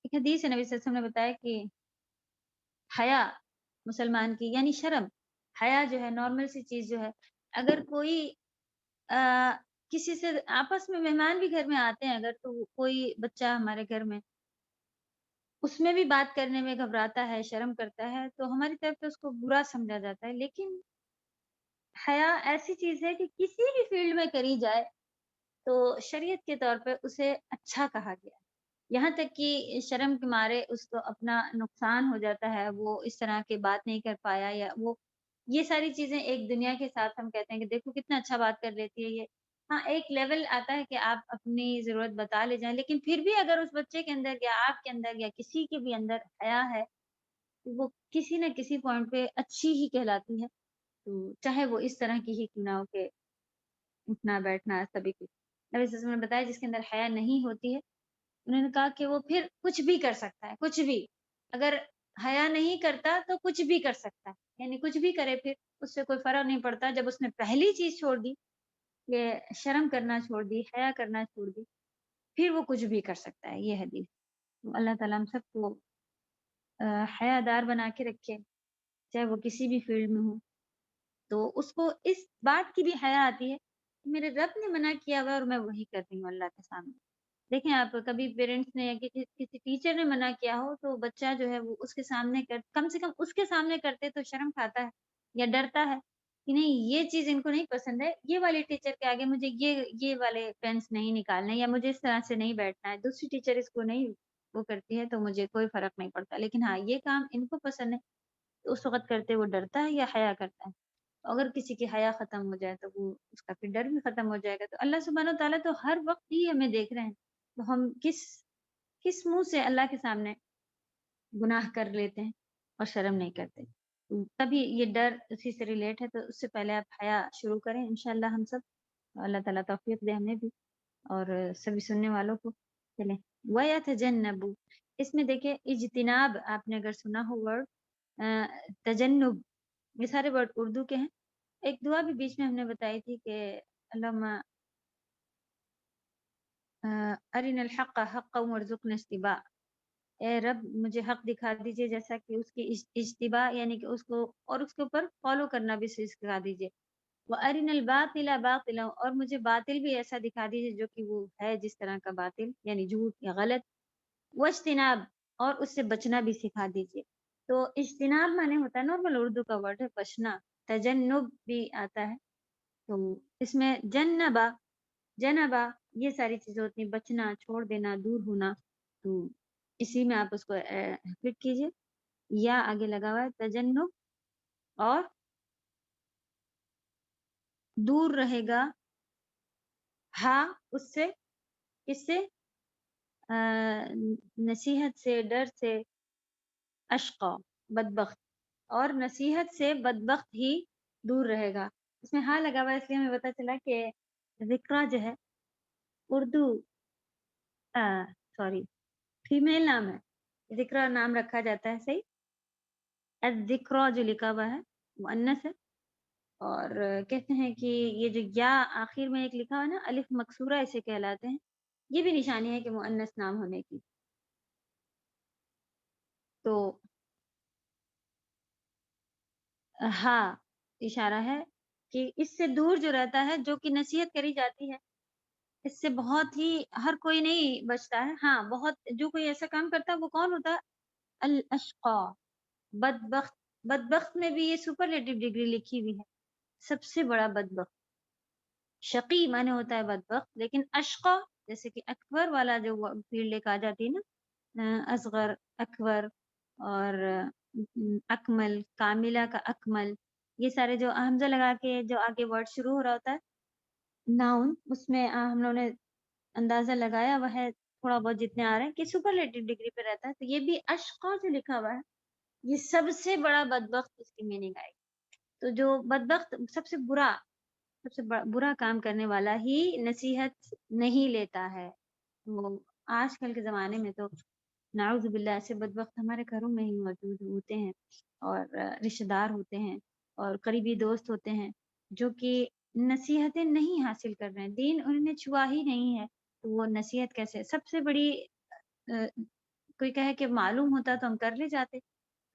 ایک حدیث ہے نبی صلی اللہ علیہ وسلم نے بتایا کہ حیا مسلمان کی یعنی شرم، حیا جو ہے نارمل سی چیز جو ہے، اگر کوئی کسی سے آپس میں مہمان بھی گھر میں آتے ہیں اگر، تو کوئی بچہ ہمارے گھر میں اس میں بھی بات کرنے میں گھبراتا ہے، شرم کرتا ہے، تو ہماری طرف سے اس کو برا سمجھا جاتا ہے، لیکن حیا ایسی چیز ہے کہ کسی بھی فیلڈ میں کری جائے تو شریعت کے طور پہ اسے اچھا کہا گیا ہے۔ یہاں تک کہ شرم کے مارے اس کو اپنا نقصان ہو جاتا ہے، وہ اس طرح کی بات نہیں کر پایا، یا وہ یہ ساری چیزیں ایک دنیا کے ساتھ ہم کہتے ہیں کہ دیکھو کتنا اچھا بات کر لیتی ہے یہ۔ ہاں ایک لیول آتا ہے کہ آپ اپنی ضرورت بتا لے جائیں، لیکن پھر بھی اگر اس بچے کے اندر یا آپ کے اندر یا کسی کے بھی اندر حیا ہے، تو وہ کسی نہ کسی پوائنٹ پہ اچھی ہی کہلاتی ہے، تو چاہے وہ اس طرح کی ہی کیوں نہ ہو کہ اٹھنا بیٹھنا سبھی کچھ۔ نبی صلی اللہ علیہ وسلم نے بتایا جس کے اندر حیا نہیں ہوتی ہے، انہوں نے کہا کہ وہ پھر کچھ بھی کر سکتا ہے، کچھ بھی۔ اگر حیا نہیں کرتا تو کچھ بھی کر سکتا ہے، یعنی کچھ بھی کرے پھر اس سے کوئی فرق نہیں پڑتا۔ جب اس نے پہلی چیز چھوڑ دی کہ شرم کرنا چھوڑ دی، حیا کرنا چھوڑ دی، پھر وہ کچھ بھی کر سکتا ہے۔ یہ حدیث تو اللہ تعالیٰ ہم سب کو حیا دار بنا کے رکھے، چاہے وہ کسی بھی فیلڈ میں ہو، تو اس کو اس بات کی بھی حیا آتی ہے کہ میرے رب نے منع کیا ہوا اور میں وہی کر رہی ہوں اللہ کے سامنے۔ دیکھیں آپ کبھی پیرنٹس نے یا کسی ٹیچر نے منع کیا ہو تو بچہ جو ہے وہ اس کے سامنے کم سے کم اس کے سامنے کرتے تو شرم کھاتا ہے یا ڈرتا ہے کہ نہیں یہ چیز ان کو نہیں پسند ہے، یہ والے ٹیچر کے آگے مجھے یہ والے پینس نہیں نکالنے، یا مجھے اس طرح سے نہیں بیٹھنا ہے، دوسری ٹیچر اس کو نہیں وہ کرتی ہے تو مجھے کوئی فرق نہیں پڑتا، لیکن ہاں یہ کام ان کو پسند ہے تو اس وقت کرتے وہ ڈرتا ہے یا حیا کرتا ہے۔ اگر کسی کی حیا ختم ہو جائے تو وہ اس کا پھر ڈر بھی ختم ہو جائے گا۔ تو اللہ سبحانہ و تعالیٰ تو ہر وقت ہی ہمیں دیکھ رہے ہیں، تو ہم کس منہ سے اللہ کے سامنے گناہ کر لیتے ہیں اور شرم نہیں کرتے۔ تبھی یہ ڈر اسی سے ریلیٹ ہے، تو اس سے پہلے آپ حیا شروع کریں انشاءاللہ ہم سب، اللہ تعالیٰ توفیق دے ہمیں بھی اور سبھی سننے والوں کو۔ چلیں وَيَتَجَنَّبُ، اس میں دیکھیں اجتناب، آپ نے اگر سنا ہو ورڈ تجنب، یہ سارے ورڈ اردو کے ہیں۔ ایک دعا بھی بیچ میں ہم نے بتائی تھی کہ اللہم ارنا الحق حقا وارزقنا اتباع، اے رب مجھے حق دکھا دیجئے جیسا کہ اس کی اجتباع یعنی کہ اس کو اور اس کے اوپر فالو کرنا بھی سکھا دیجئے، وارنا الباطل باطلا، اور مجھے باطل بھی ایسا دکھا دیجئے جو کہ وہ ہے جس طرح کا باطل یعنی جھوٹ یا غلط، واجتناب، اور اس سے بچنا بھی سکھا دیجئے۔ تو اجتناب معنی ہوتا ہے نارمل اردو کا ورڈ ہے بچنا، تجنب بھی آتا ہے، تو اس میں جنبا یہ ساری چیزیں ہوتی ہیں، بچنا، چھوڑ دینا، دور ہونا، تو اسی میں آپ اس کو فٹ کیجئے، یا آگے لگا ہوا ہے تجنب، اور دور رہے گا ہاں اس سے، کس سے؟ نصیحت سے، ڈر سے، اشقا بدبخت، اور نصیحت سے بدبخت ہی دور رہے گا۔ اس میں ہاں لگا ہوا ہے، اس لیے ہمیں پتا چلا کہ ذکرہ جو ہے اردو سوری فیمیل نام ہے، ذکرہ نام رکھا جاتا ہے، صحیح، الذکرہ جو لکھا ہوا ہے مؤنث ہے، اور کہتے ہیں کہ یہ جو یا آخر میں ایک لکھا ہوا ہے نا الف مکسورہ، اسے کہلاتے ہیں، یہ بھی نشانی ہے کہ مؤنث نام ہونے کی۔ تو ہاں اشارہ ہے کہ اس سے دور جو رہتا ہے، جو کہ نصیحت کری جاتی ہے، اس سے بہت ہی ہر کوئی نہیں بچتا ہے، ہاں بہت جو کوئی ایسا کام کرتا ہے وہ کون ہوتا ہے؟ الاشقا، بدبخت۔ بدبخت میں بھی یہ سپرلیٹو ڈگری لکھی ہوئی ہے، سب سے بڑا بدبخت۔ شقی معنی ہوتا ہے بدبخت، لیکن اشقا جیسے کہ اکبر والا جو فیلڈ ایک آ جاتی ہے نا، اصغر، اکبر، اور اکمل، کاملہ کا اکمل، یہ سارے جو حمزہ لگا کے جو آگے ورڈ شروع ہو رہا ہوتا ہے ناؤن، اس میں ہم لوگوں نے اندازہ لگایا وہ ہے تھوڑا بہت جتنے آ رہے ہیں کہ سپرلیٹو ڈگری پہ رہتا ہے، تو یہ بھی اشقا جو لکھا ہوا ہے یہ سب سے بڑا بدبخت اس کی میننگ آئے گی۔ تو جو بدبخت سب سے برا کام کرنے والا ہی نصیحت نہیں لیتا ہے، وہ آج کل کے زمانے میں تو نعوذ باللہ ایسے بدبخت ہمارے گھروں میں ہی موجود ہوتے ہیں، اور رشتہ دار ہوتے ہیں اور قریبی دوست ہوتے ہیں جو کہ نصیحتیں نہیں حاصل کر رہے ہیں، دین انہوں نے چھوا ہی نہیں ہے، تو وہ نصیحت کیسے؟ سب سے بڑی کوئی کہے کہ معلوم ہوتا تو ہم کر لے جاتے،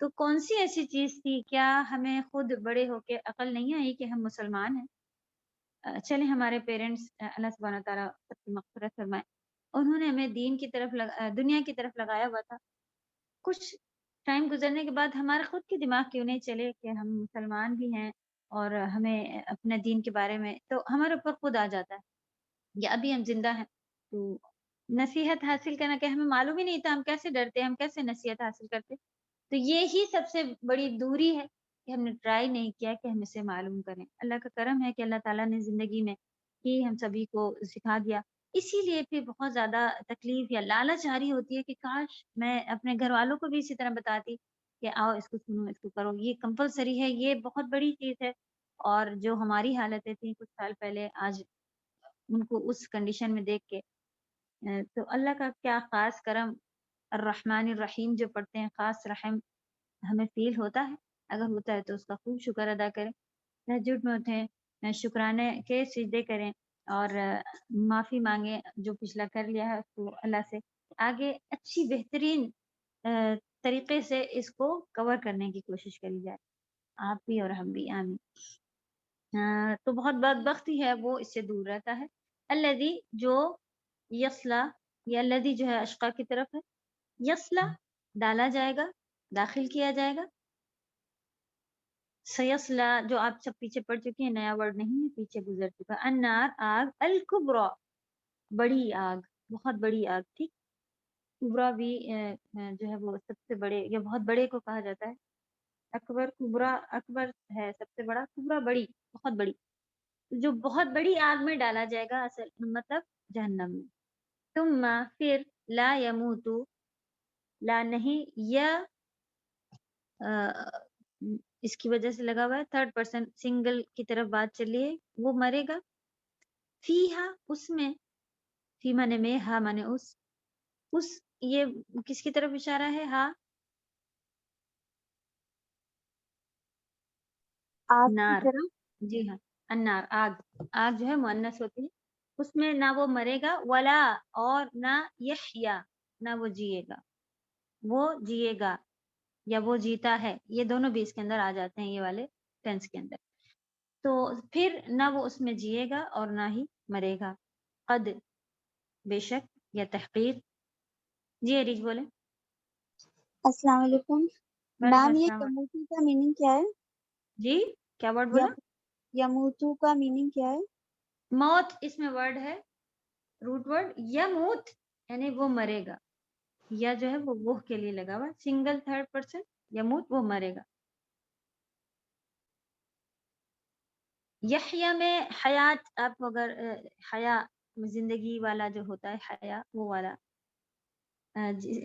تو کون سی ایسی چیز تھی؟ کیا ہمیں خود بڑے ہو کے عقل نہیں آئی کہ ہم مسلمان ہیں؟ چلے ہمارے پیرنٹس اللہ سبحانہ تعالیٰ مغفرت فرمائے، انہوں نے ہمیں دین کی طرف دنیا کی طرف لگایا ہوا تھا، کچھ ٹائم گزرنے کے بعد ہمارے خود کے دماغ کیوں نہیں چلے کہ ہم مسلمان بھی ہیں اور ہمیں اپنے دین کے بارے میں، تو ہمارے اوپر خود آ جاتا ہے یا ابھی ہم زندہ ہیں تو نصیحت حاصل کرنا کہ ہمیں معلوم ہی نہیں تھا، ہم کیسے ڈرتے، ہم کیسے نصیحت حاصل کرتے، تو یہی سب سے بڑی دوری ہے کہ ہم نے ٹرائی نہیں کیا کہ ہم اسے معلوم کریں۔ اللہ کا کرم ہے کہ اللہ تعالیٰ نے زندگی میں ہی ہم سبھی کو سکھا دیا، اسی لیے پھر بہت زیادہ تکلیف یا لالچ آ رہی ہوتی ہے کہ کاش میں اپنے گھر والوں کو بھی اسی طرح بتاتی کہ آؤ اس کو سنو، اس کو کرو، یہ کمپلسری ہے، یہ بہت بڑی چیز ہے، اور جو ہماری حالتیں تھیں کچھ سال پہلے، آج ان کو اس کنڈیشن میں دیکھ کے تو اللہ کا کیا خاص کرم، الرحمن الرحیم جو پڑھتے ہیں، خاص رحم ہمیں فیل ہوتا ہے، اگر ہوتا ہے تو اس کا خوب شکر ادا کریں، تہجد میں اٹھیں، شکرانے کے سجدے کریں اور معافی مانگیں جو پچھلا کر لیا ہے اس کو اللہ سے، آگے اچھی بہترین طریقے سے اس کو کور کرنے کی کوشش کری جائے، آپ بھی اور ہم بھی، آمین۔ تو بہت بدبختی ہے وہ اس سے دور رہتا ہے، الذی جو یصلا، یہ الذی جو ہے اشقا کی طرف ہے، یصلا ڈالا جائے گا، داخل کیا جائے گا، سیصلا جو آپ سب پیچھے پڑھ چکے ہیں، نیا ورڈ نہیں ہے، پیچھے گزر چکا، النار آگ، الکبریٰ بڑی آگ، بہت بڑی آگ، ٹھیک، کبریٰ بھی جو ہے وہ سب سے بڑے یا بہت بڑے کو کہا جاتا ہے، اکبر کبریٰ، اکبر ہے سب سے بڑا، کبریٰ بڑی، بہت بڑی، جو بہت بڑی آگ میں ڈالا جائے گا، اصل مطلب جہنم میں، ثم پھر لا یموتو، لا نہیں، یا اس کی وجہ سے لگا ہوا ہے، تھرڈ پرسن سنگل کی طرف بات چلی ہے، وہ مرے گا، فیہا اس میں، فی مانے میں، ہا مانے اس یہ کس کی طرف اشارہ ہے؟ ہا آگ کی نار، طرف۔ جی ہاں، النار آگ، آگ جو ہے مؤنث ہوتی ہے، اس میں نہ وہ مرے گا، ولا اور نہ یحیا، نہ وہ جیے گا، وہ جیے گا یا وہ جیتا ہے، یہ دونوں بھی اس کے اندر آ جاتے ہیں، یہ والے ٹینس کے اندر، تو پھر نہ وہ اس میں جیے گا اور نہ ہی مرے گا، قد بے شک یا تحقیق، جی عریج بولیں۔ السلام علیکم وعلیکم میم، یہ السلام، یموتو کا میننگ کیا ہے؟ جی کیا ورڈ بولا؟ یموتو کا میننگ کیا ہے؟ موت اس میں ورڈ ہے، روٹ ورڈ، یموت یعنی وہ مرے گا، یا جو ہے وہ کے لیے لگا ہوا، سنگل تھرڈ پرسن، یموت وہ مرے گا، یحیا میں حیات، آپ اگر حیا زندگی والا جو ہوتا ہے حیا وہ والا،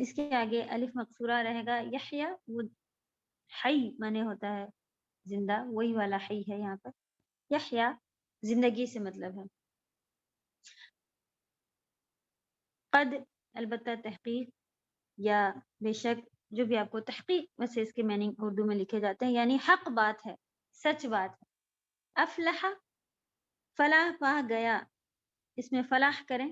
اس کے آگے الف مقصورہ رہے گا، یحیا وہ حی مانے ہوتا ہے زندہ، وہی والا حی ہے یہاں پر، یحیا زندگی سے مطلب ہے، قد البتہ تحقیق یا بے شک، جو بھی آپ کو تحقیق ویسے اس کے میننگ اردو میں لکھے جاتے ہیں، یعنی حق بات ہے، سچ بات ہے، افلح فلاح پا گیا، اس میں فلاح کریں،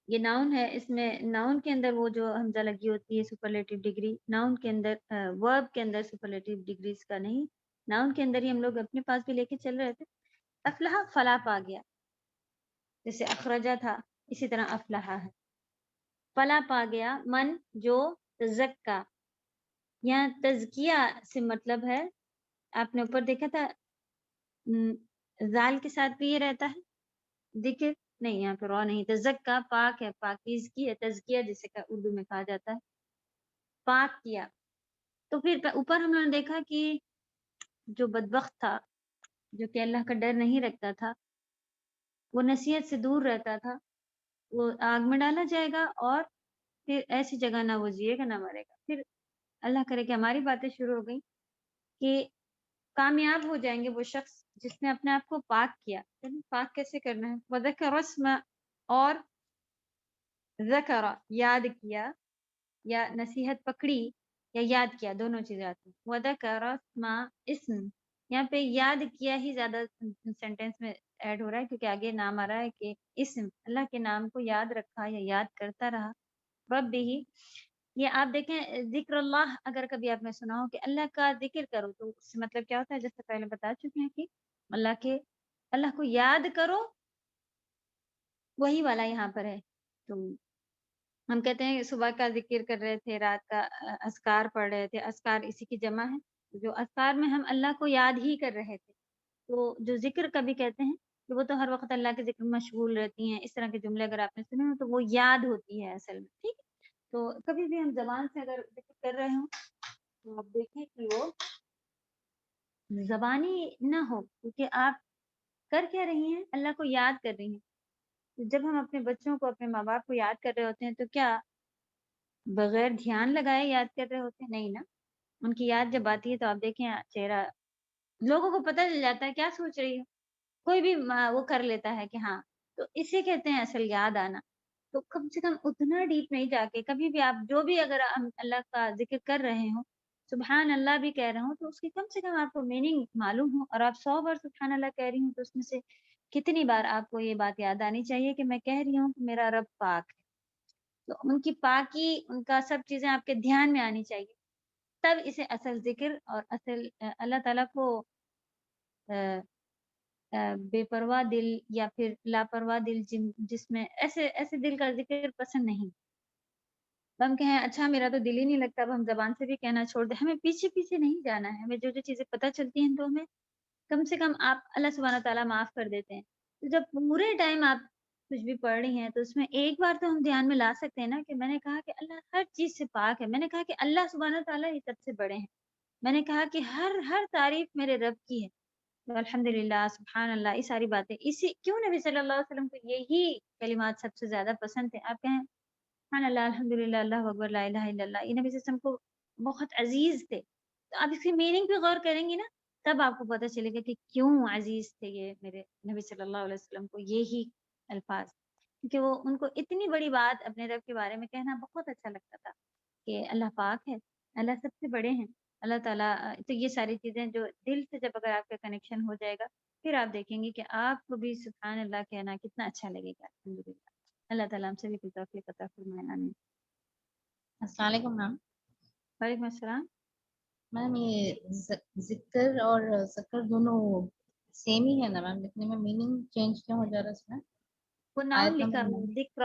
یہ ناؤن ہے، اس میں ناؤن کے اندر وہ جو حمزہ لگی ہوتی ہے سپرلیٹو ڈگری، ناؤن کے اندر ورب کے اندر سپرلیٹو ڈگریز کا نہیں، ناؤن کے اندر ہی ہم لوگ اپنے پاس بھی لے کے چل رہے تھے، افلح فلاح پا گیا، جیسے اخرجہ تھا اسی طرح افلح ہے، فلاح پا گیا، من جو تزکا، یہاں تزکیہ سے مطلب ہے، آپ نے اوپر دیکھا تھا زال کے ساتھ بھی یہ رہتا ہے ذکر، نہیں یہاں پہ رو نہیں، تزکا پاک ہے، پاکیزگی ہے، تزکیہ جسے اردو میں کہا جاتا ہے، پاک کیا، تو پھر اوپر ہم نے دیکھا کہ جو بدبخت تھا، جو کہ اللہ کا ڈر نہیں رکھتا تھا، وہ نصیحت سے دور رہتا تھا، وہ آگ میں ڈالا جائے گا، اور پھر ایسی جگہ نہ وہ جیے گا نہ مرے گا، پھر اللہ کرے کہ ہماری باتیں شروع ہو گئی کہ کامیاب ہو جائیں گے وہ شخص جس نے اپنے آپ کو پاک کیا، پاک کیسے کرنا ہے، وذکر اسم، اور ذکر یاد کیا، یا نصیحت پکڑی یا یاد کیا، دونوں چیزیں آتی ہیں، وذکر اسم اسم یہاں پہ یاد کیا ہی زیادہ سینٹینس میں ایڈ ہو رہا ہے، کیونکہ آگے نام آ رہا ہے کہ اسم اللہ کے نام کو یاد رکھا یا یاد کرتا رہا رب بھی. یہ آپ دیکھیں ذکر اللہ اگر کبھی آپ نے سنا ہو کہ اللہ کا ذکر کرو تو اس سے مطلب کیا ہوتا ہے، جیسے پہلے بتا چکے ہیں کہ اللہ کو یاد کرو، وہی والا یہاں پر ہے. تو ہم کہتے ہیں صبح کا ذکر کر رہے تھے، رات کا اذکار پڑھ رہے تھے، اذکار اسی کی جمع ہے. جو اذکار میں ہم اللہ کو یاد ہی کر رہے تھے، تو جو ذکر کبھی کہتے ہیں کہ وہ تو ہر وقت اللہ کے ذکر میں مشغول رہتی ہیں، اس طرح کے جملے اگر آپ نے سنے ہو تو وہ یاد ہوتی ہے اصل میں. ٹھیک ہے، تو کبھی بھی ہم زبان سے اگر ذکر کر رہے ہوں تو آپ دیکھیں کہ وہ زبانی نہ ہو، کیونکہ آپ کر کیا رہی ہیں، اللہ کو یاد کر رہی ہیں. جب ہم اپنے بچوں کو، اپنے ماں باپ کو یاد کر رہے ہوتے ہیں تو کیا بغیر دھیان لگائے یاد کر رہے ہوتے ہیں؟ نہیں نا. ان کی یاد جب آتی ہے تو آپ دیکھیں چہرہ، لوگوں کو پتہ چل جاتا ہے کیا سوچ رہی ہے، کوئی بھی وہ کر لیتا ہے کہ ہاں. تو اسے کہتے ہیں اصل یاد آنا. تو کم سے کم اتنا ڈیپ نہیں جا کے کبھی بھی آپ جو بھی اگر ہم اللہ کا ذکر کر رہے ہوں، سبحان اللہ بھی کہہ رہے ہوں، تو اس کی کم سے کم آپ کو میننگ معلوم ہو. اور آپ 100 بار سبحان اللہ کہہ رہی ہوں تو اس میں سے کتنی بار آپ کو یہ بات یاد آنی چاہیے کہ میں کہہ رہی ہوں کہ میرا رب پاک ہے. تو ان کی پاکی، ان کا سب چیزیں آپ کے دھیان میں آنی چاہیے، تب اسے اصل ذکر اور اصل اللہ تعالیٰ کو بے پرواہ دل یا پھر لاپرواہ دل جس میں ایسے دل کا ذکر پسند نہیں. تو ہم کہیں اچھا میرا تو دل ہی نہیں لگتا، اب ہم زبان سے بھی کہنا چھوڑ دیں. ہمیں پیچھے پیچھے نہیں جانا ہے، ہمیں جو جو چیزیں پتہ چلتی ہیں تو ہمیں کم سے کم آپ اللہ سبحانہ تعالیٰ معاف کر دیتے ہیں. تو جب پورے ٹائم آپ کچھ بھی پڑھ رہی ہیں تو اس میں ایک بار تو ہم دھیان میں لا سکتے ہیں نا کہ میں نے کہا کہ اللہ ہر چیز سے پاک ہے، میں نے کہا کہ اللہ سبحانہ تعالیٰ ہی سب سے بڑے ہیں، میں نے کہا کہ ہر تعریف میرے رب کی ہے. تو الحمدللہ، سبحان اللہ، یہ ساری باتیں کیوں نبی صلی اللہ علیہ وسلم کو یہی کلمات سب سے زیادہ پسند تھے. آپ کہیں سبحان اللہ، الحمدللہ، اللہ اکبر، لا الہ الا اللہ، یہ نبی صلی اللہ علیہ وسلم کو بہت عزیز تھے. تو آپ اس کی میننگ پہ غور کریں گی نا، تب آپ کو پتہ چلے گا کہ کیوں عزیز تھے یہ میرے نبی صلی اللہ علیہ وسلم کو یہی الفاظ. کیونکہ وہ ان کو اتنی بڑی بات اپنے رب کے بارے میں کہنا بہت اچھا لگتا تھا کہ اللہ پاک ہے، اللہ سب سے بڑے ہیں، اللہ تعالیٰ. تو یہ ساری چیزیں جو دل سے جب اگر آپ کا کنیکشن ہو جائے گا، پھر آپ دیکھیں گے کہ آپ کو بھی سبحان اللہ کہنا کتنا اچھا لگے گا. الحمدللہ، اللہ تعالیٰ ہم سے بھی توفیق عطا فرمائے. آمین. السلام علیکم میم. وعلیکم السلام. میم یہ ذکر اور ذکر دونوں سیم ہی ہے نا میم؟ لکھنے میں میننگ چینج کیوں ہو جا رہا ہے اس میں؟ وہ ناؤن آیت لکھا نمبر ہے، ذکر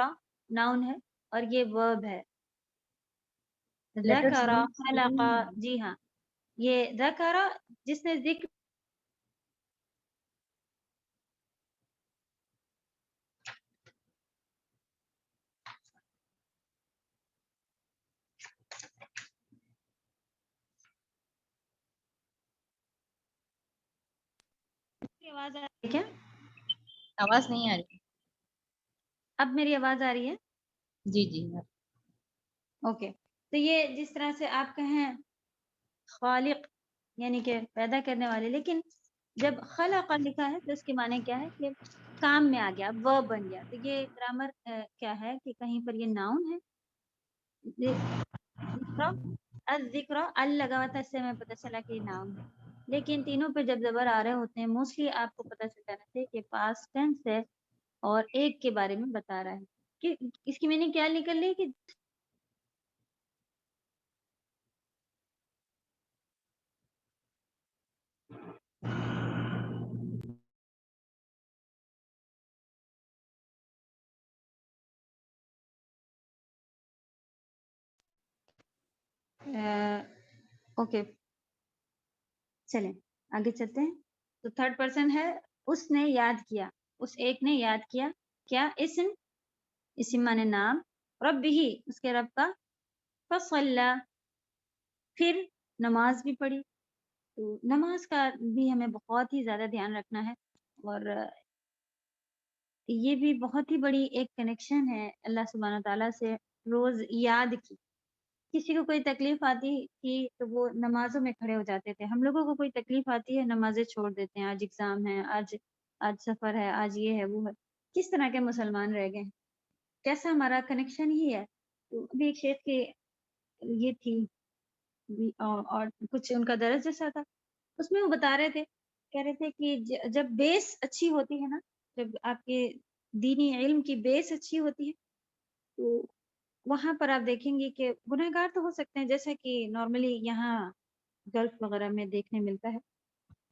ناؤن ہے اور یہ ورب ہے. لیٹر ذکر، سیم خلق، جی ہاں، یہ ذکر جس نے ذکر کی آواز آ رہی ہے کیا؟ آواز نہیں آ رہی. اب میری آواز آ رہی ہے؟ جی جی. اوکے. تو یہ جس طرح سے آپ کہیں خالق یعنی کہ پیدا کرنے والے، لیکن جب خلق لکھا ہے تو اس کے معنی کیا ہے کہ کام میں آ گیا، ورب بن گیا. تو یہ گرامر کیا ہے کہ کہیں پر یہ ناؤن ہے، الذکر ال لگا ہوا تھا، اس سے ہمیں پتہ چلا کہ یہ ناؤن ہے. لیکن تینوں پہ جب زبر آ رہے ہوتے ہیں موسٹلی آپ کو پتہ چل جانا چاہیے کہ پاسٹ ٹینس ہے اور ایک کے بارے میں بتا رہا ہے. کہ اس کی میننگ کیا نکل رہی ہے کہ اوکے چلیں آگے چلتے ہیں. تو تھرڈ پرسن ہے، اس نے یاد کیا، اس ایک نے یاد کیا. کیا؟ اسم مانے نام، رب ہی اس کے رب کا، فصلی پھر نماز بھی پڑھی. تو نماز کا بھی ہمیں بہت ہی زیادہ دھیان رکھنا ہے، اور یہ بھی بہت ہی بڑی ایک کنیکشن ہے اللہ سبحانہ تعالیٰ سے. روز یاد کی، کسی کو کوئی تکلیف آتی تھی تو وہ نمازوں میں کھڑے ہو جاتے تھے. ہم لوگوں کو کوئی تکلیف آتی ہے، نمازیں چھوڑ دیتے ہیں، آج ایگزام ہے، آج سفر ہے، آج یہ ہے وہ ہے. کس طرح کے مسلمان رہ گئے؟ کیسا ہمارا کنیکشن ہی ہے. تو ابھی ایک شیخ کی یہ تھی اور کچھ ان کا درس جیسا تھا، اس میں وہ بتا رہے تھے کہہ رہے تھے کہ جب بیس اچھی ہوتی ہے نا، جب آپ کے دینی علم کی بیس اچھی ہوتی ہے تو وہاں پر آپ دیکھیں گے کہ گنہگار تو ہو سکتے ہیں، جیسا کہ نارملی یہاں گلف وغیرہ میں دیکھنے ملتا ہے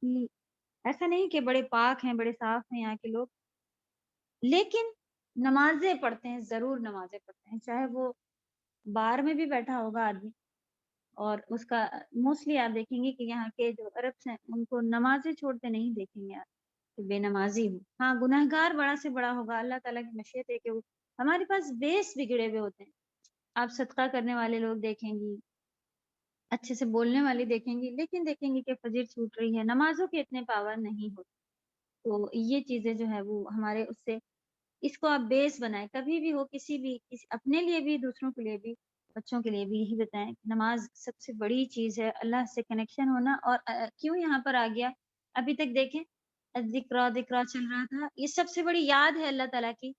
کہ ایسا نہیں کہ بڑے پاک ہیں، بڑے صاف ہیں یہاں کے لوگ، لیکن نمازیں پڑھتے ہیں، ضرور نمازیں پڑھتے ہیں، چاہے وہ بار میں بھی بیٹھا ہوگا آدمی، اور اس کا موسٹلی آپ دیکھیں گے کہ یہاں کے جو عربس ہیں ان کو نمازیں چھوڑتے نہیں دیکھیں گے آپ کہ بے نمازی ہو. ہاں گنہگار بڑا سے بڑا ہوگا، اللہ تعالیٰ کی مشیت ہے کہ وہ ہمارے پاس بیس بگڑے ہوئے ہوتے ہیں. آپ صدقہ کرنے والے لوگ دیکھیں گی، اچھے سے بولنے والی دیکھیں گی، لیکن دیکھیں گے کہ فجر چھوٹ رہی ہے، نمازوں کے اتنے پاور نہیں ہوتے. تو یہ چیزیں جو ہے وہ ہمارے اس سے، اس کو آپ بیس بنائیں کبھی بھی ہو، کسی بھی اپنے لیے بھی دوسروں کے لیے بھی، بچوں کے لیے بھی یہی بتائیں کہ نماز سب سے بڑی چیز ہے، اللہ سے کنیکشن ہونا. اور کیوں یہاں پر آ گیا، ابھی تک دیکھیں ذکر چل رہا تھا، یہ سب سے بڑی یاد ہے اللہ تعالیٰ کی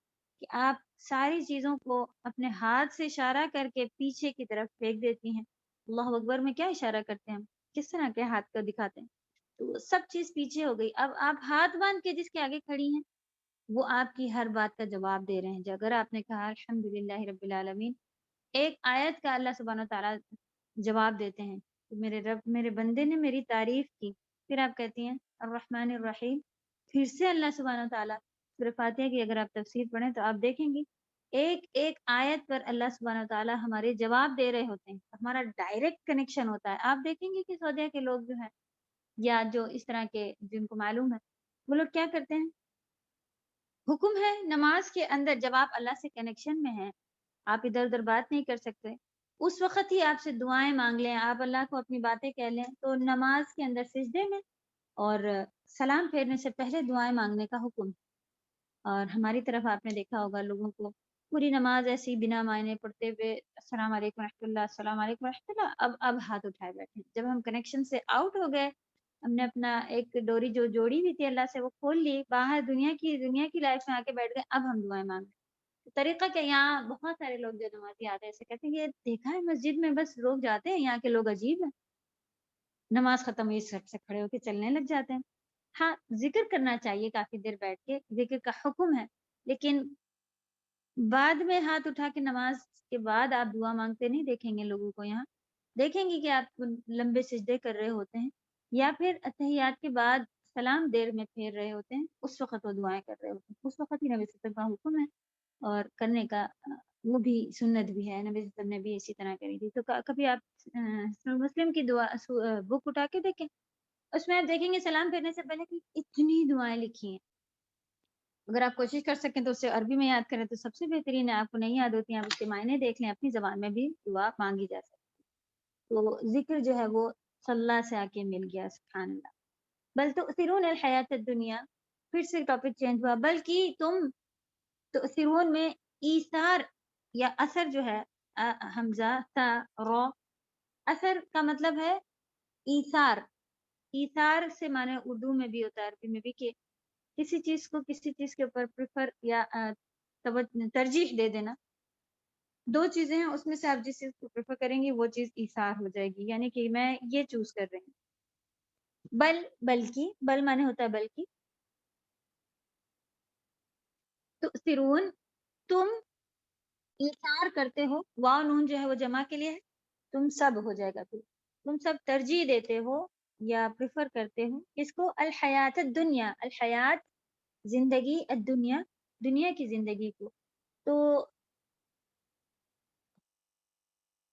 کہ آپ ساری چیزوں کو اپنے ہاتھ سے اشارہ کر کے پیچھے کی طرف پھینک دیتی ہیں. اللہ اکبر میں کیا اشارہ کرتے ہیں ہم، کس طرح کے ہاتھ کو دکھاتے ہیں، تو سب چیز پیچھے ہو گئی. اب آپ ہاتھ باندھ کے جس کے آگے کھڑی ہیں وہ آپ کی ہر بات کا جواب دے رہے ہیں. اگر آپ نے کہا الحمدللہ رب العالمین، ایک آیت کا اللہ سبحانہ وتعالیٰ جواب دیتے ہیں کہ میرے رب، میرے بندے نے میری تعریف کی. پھر آپ کہتی ہیں الرحمن الرحیم، پھر سے اللہ سبحانہ وتعالیٰ سورہ فاتحہ کی اگر آپ تفسیر پڑھیں تو آپ دیکھیں گی ایک ایک آیت پر اللہ سبحانہ وتعالیٰ ہمارے جواب دے رہے ہوتے ہیں، ہمارا ڈائریکٹ کنیکشن ہوتا ہے. آپ دیکھیں گے کہ سعودیہ کے لوگ جو ہیں یا جو اس طرح کے جن کو معلوم ہے وہ لوگ کیا کرتے ہیں، حکم ہے نماز کے اندر جب آپ اللہ سے کنیکشن میں ہیں، آپ ادھر ادھر بات نہیں کر سکتے، اس وقت ہی آپ سے دعائیں مانگ لیں، آپ اللہ کو اپنی باتیں کہہ لیں. تو نماز کے اندر سجدے میں اور سلام پھیرنے سے پہلے دعائیں مانگنے کا حکم. اور ہماری طرف آپ نے دیکھا ہوگا لوگوں کو پوری نماز ایسی بنا معنی پڑھتے ہوئے السلام علیکم رحمۃ اللہ، السلام علیکم رحمۃ اللہ، اب ہاتھ اٹھائے بیٹھے. جب ہم کنیکشن سے آؤٹ ہو گئے، ہم نے اپنا ایک ڈوری جو جوڑی ہوئی تھی اللہ سے وہ کھول لی، باہر دنیا کی لائف میں آ کے بیٹھ گئے، اب ہم دعائیں مانگ رہے. طریقہ کہ یہاں بہت سارے لوگ جو نمازی آتے ہیں ایسے کہتے ہیں، یہ دیکھا ہے مسجد میں بس لوگ جاتے ہیں، یہاں کے لوگ عجیب ہیں، نماز ختم ہوئی سٹ سے کھڑے ہو کے چلنے لگ جاتے ہیں. ہاں ذکر کرنا چاہیے کافی دیر بیٹھ کے، ذکر کا حکم ہے، لیکن بعد میں ہاتھ اٹھا کے نماز کے بعد آپ دعا مانگتے نہیں دیکھیں گے لوگوں کو. یہاں دیکھیں گے کہ آپ لمبے سجدے کر رہے ہوتے ہیں یا پھر اتحیات کے بعد سلام دیر میں پھیر رہے ہوتے ہیں، اس وقت وہ دعائیں کر رہے ہوتے ہیں، اس وقت ہی نبی صلی اللہ علیہ وسلم کا حکم ہے اور کرنے کا وہ بھی سنت بھی ہے، نبی صلی اللہ علیہ وسلم نے بھی اسی طرح کری تھی. تو کبھی آپ مسلم کی دعا بک اٹھا کے دیکھیں، اس میں آپ دیکھیں گے سلام پھیرنے سے پہلے کہ اتنی دعائیں لکھی ہیں. اگر آپ کوشش کر سکیں تو اسے عربی میں یاد کریں تو سب سے بہترین ہے. آپ کو نہیں یاد ہوتی ہیں آپ اس کے معنی دیکھ لیں، اپنی زبان میں بھی دعا مانگی جا سکتی. تو ذکر جو ہے وہ صلاح سے آ کے مل گیا، سبحان اللہ. بل تؤثرون الحیات الدنیا، پھر سے ٹاپک چینج ہوا، بلکہ تم تؤثرون میں ایثار یا اثر جو ہے، حمزہ تا رو، اثر کا مطلب ہے ایثار. ایثار سے معنی اردو میں بھی ہوتا ہے، عربی میں بھی، کہ کسی چیز کو کسی چیز کے اوپر پریفر یا ترجیح دے دینا. دو چیزیں ہیں، اس میں سے آپ جس چیز کو پریفر کریں گی وہ چیز ایثار ہو جائے گی، یعنی کہ میں یہ چوز کر رہی ہوں. بلکہ بل معنی ہوتا ہے بلکہ، تؤثرون تم ایثار کرتے ہو، واو نون جو ہے وہ جمع کے لیے ہے، تم سب ہو جائے گا، پھر تم سب ترجیح دیتے ہو یا پریفر کرتے ہو اس کو، الحیات الدنیا، الحیات زندگی، الدنیا دنیا کی زندگی کو. تو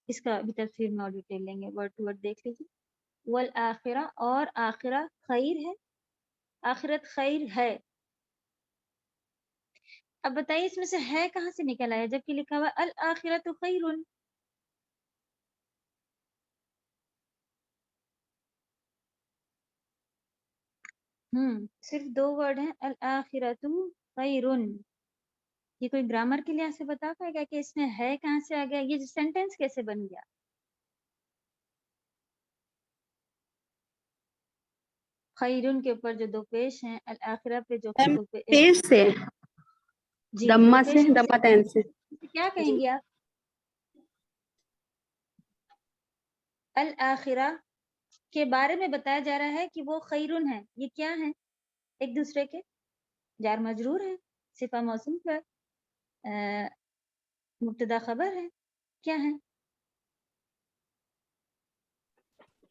اس کا بھی تفسیر میں اور ڈیٹیل لیں گے، ورڈ ٹو ورڈ دیکھ لیجیے. والآخرہ، اور آخرہ خیر ہے، آخرت خیر ہے. اب بتائیے اس میں سے ہے کہاں سے نکل آیا جبکہ لکھا ہوا الآخرۃ خیر؟ صرف دو ورڈ ہیں، الآخرۃ خیر. یہ کوئی گرامر کے لحاظ سے بتا پائے گا کہ اس میں ہے کہاں سے آ گیا، یہ سینٹینس کیسے بن گیا؟ خیرن کے اوپر جو دو پیش ہیں، الآخرہ پہ جو دو پیش سے جی دو دما پیش سے دما تین سے کیا کہیں جی گے آپ؟ الآخرہ کے بارے میں بتایا جا رہا ہے کہ وہ خیرن ہے. یہ کیا ہیں؟ ایک دوسرے کے جار مجرور ہے، صفہ موصوف ہے، مبتدا خبر ہے، کیا ہے؟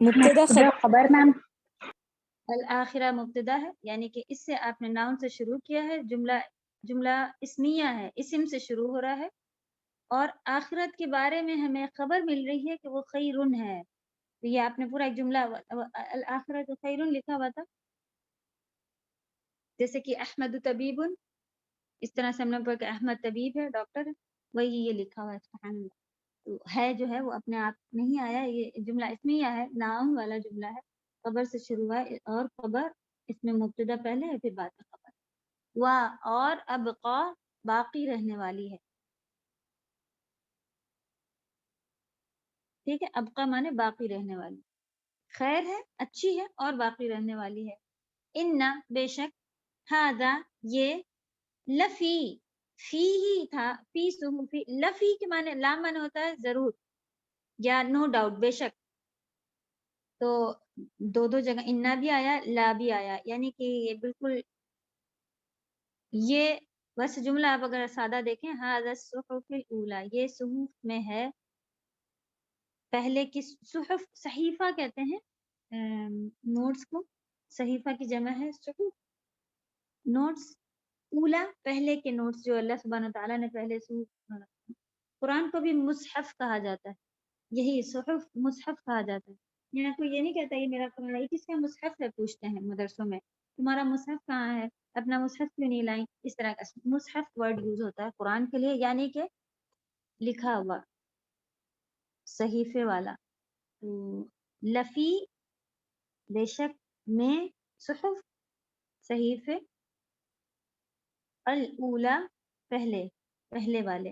مبتدا خبر میم. الآخرہ مبتدا ہے، یعنی کہ اس سے آپ نے ناؤن سے شروع کیا ہے، جملہ اسمیہ ہے، اسم سے شروع ہو رہا ہے، اور آخرت کے بارے میں ہمیں خبر مل رہی ہے کہ وہ خیرن ہے. تو یہ آپ نے پورا ایک جملہ الآخرۃ خیرن لکھا ہوا تھا، جیسے کہ احمد طبیب، اس طرح سے ہم نے پڑھا کہ احمد طبیب ہے، ڈاکٹر ہے، وہی یہ لکھا ہوا ہے. سبحان اللہ. تو ہے جو ہے وہ اپنے آپ نہیں آیا، یہ جملہ اسمیہ ہے، ناؤن والا جملہ ہے، خبر سے شروع ہے، اور خبر اس میں مبتدا پہلے ہے پھر بعد میں خبر. اور ابقا باقی رہنے والی ہے. ٹھیک ہے، ابقا مانے باقی رہنے والی، خیر ہے، اچھی ہے اور باقی رہنے والی ہے. ان بے شک، ہاذا یہ، لفی، فی ہی تھا، فی صحفی، لفی کے معنی لام معنی ہوتا ہے ضرور یا نو ڈاؤٹ، بے شک. تو دو جگہ انا بھی آیا، لا بھی آیا، یعنی کہ یہ بالکل یہ بس جملہ آپ اگر سادہ دیکھیں، ہاذا الصحف الاولی، یہ صحف میں ہے پہلے کی. صحف صحیفہ کہتے ہیں نوٹس کو، صحیفہ کی جمع ہے صحف. نوٹس اولا پہلے کے نوٹس جو اللہ سبحانہ تعالیٰ نے پہلے قرآن کو بھی مصحف کہا جاتا ہے، یہی صحف مصحف کہا جاتا ہے. یہاں کوئی یہ نہیں کہتا یہ میرا قرآن ہے، کس کا مصحف ہے، پوچھتے ہیں مدرسوں میں تمہارا مصحف کہاں ہے، اپنا مصحف کیوں نہیں لائیں. اس طرح کا مصحف ورڈ یوز ہوتا ہے قرآن کے لیے، یعنی کہ لکھا ہوا صحیفے والا. لفی بے شک، میں صحف صحیفے، الاولا پہلے والے.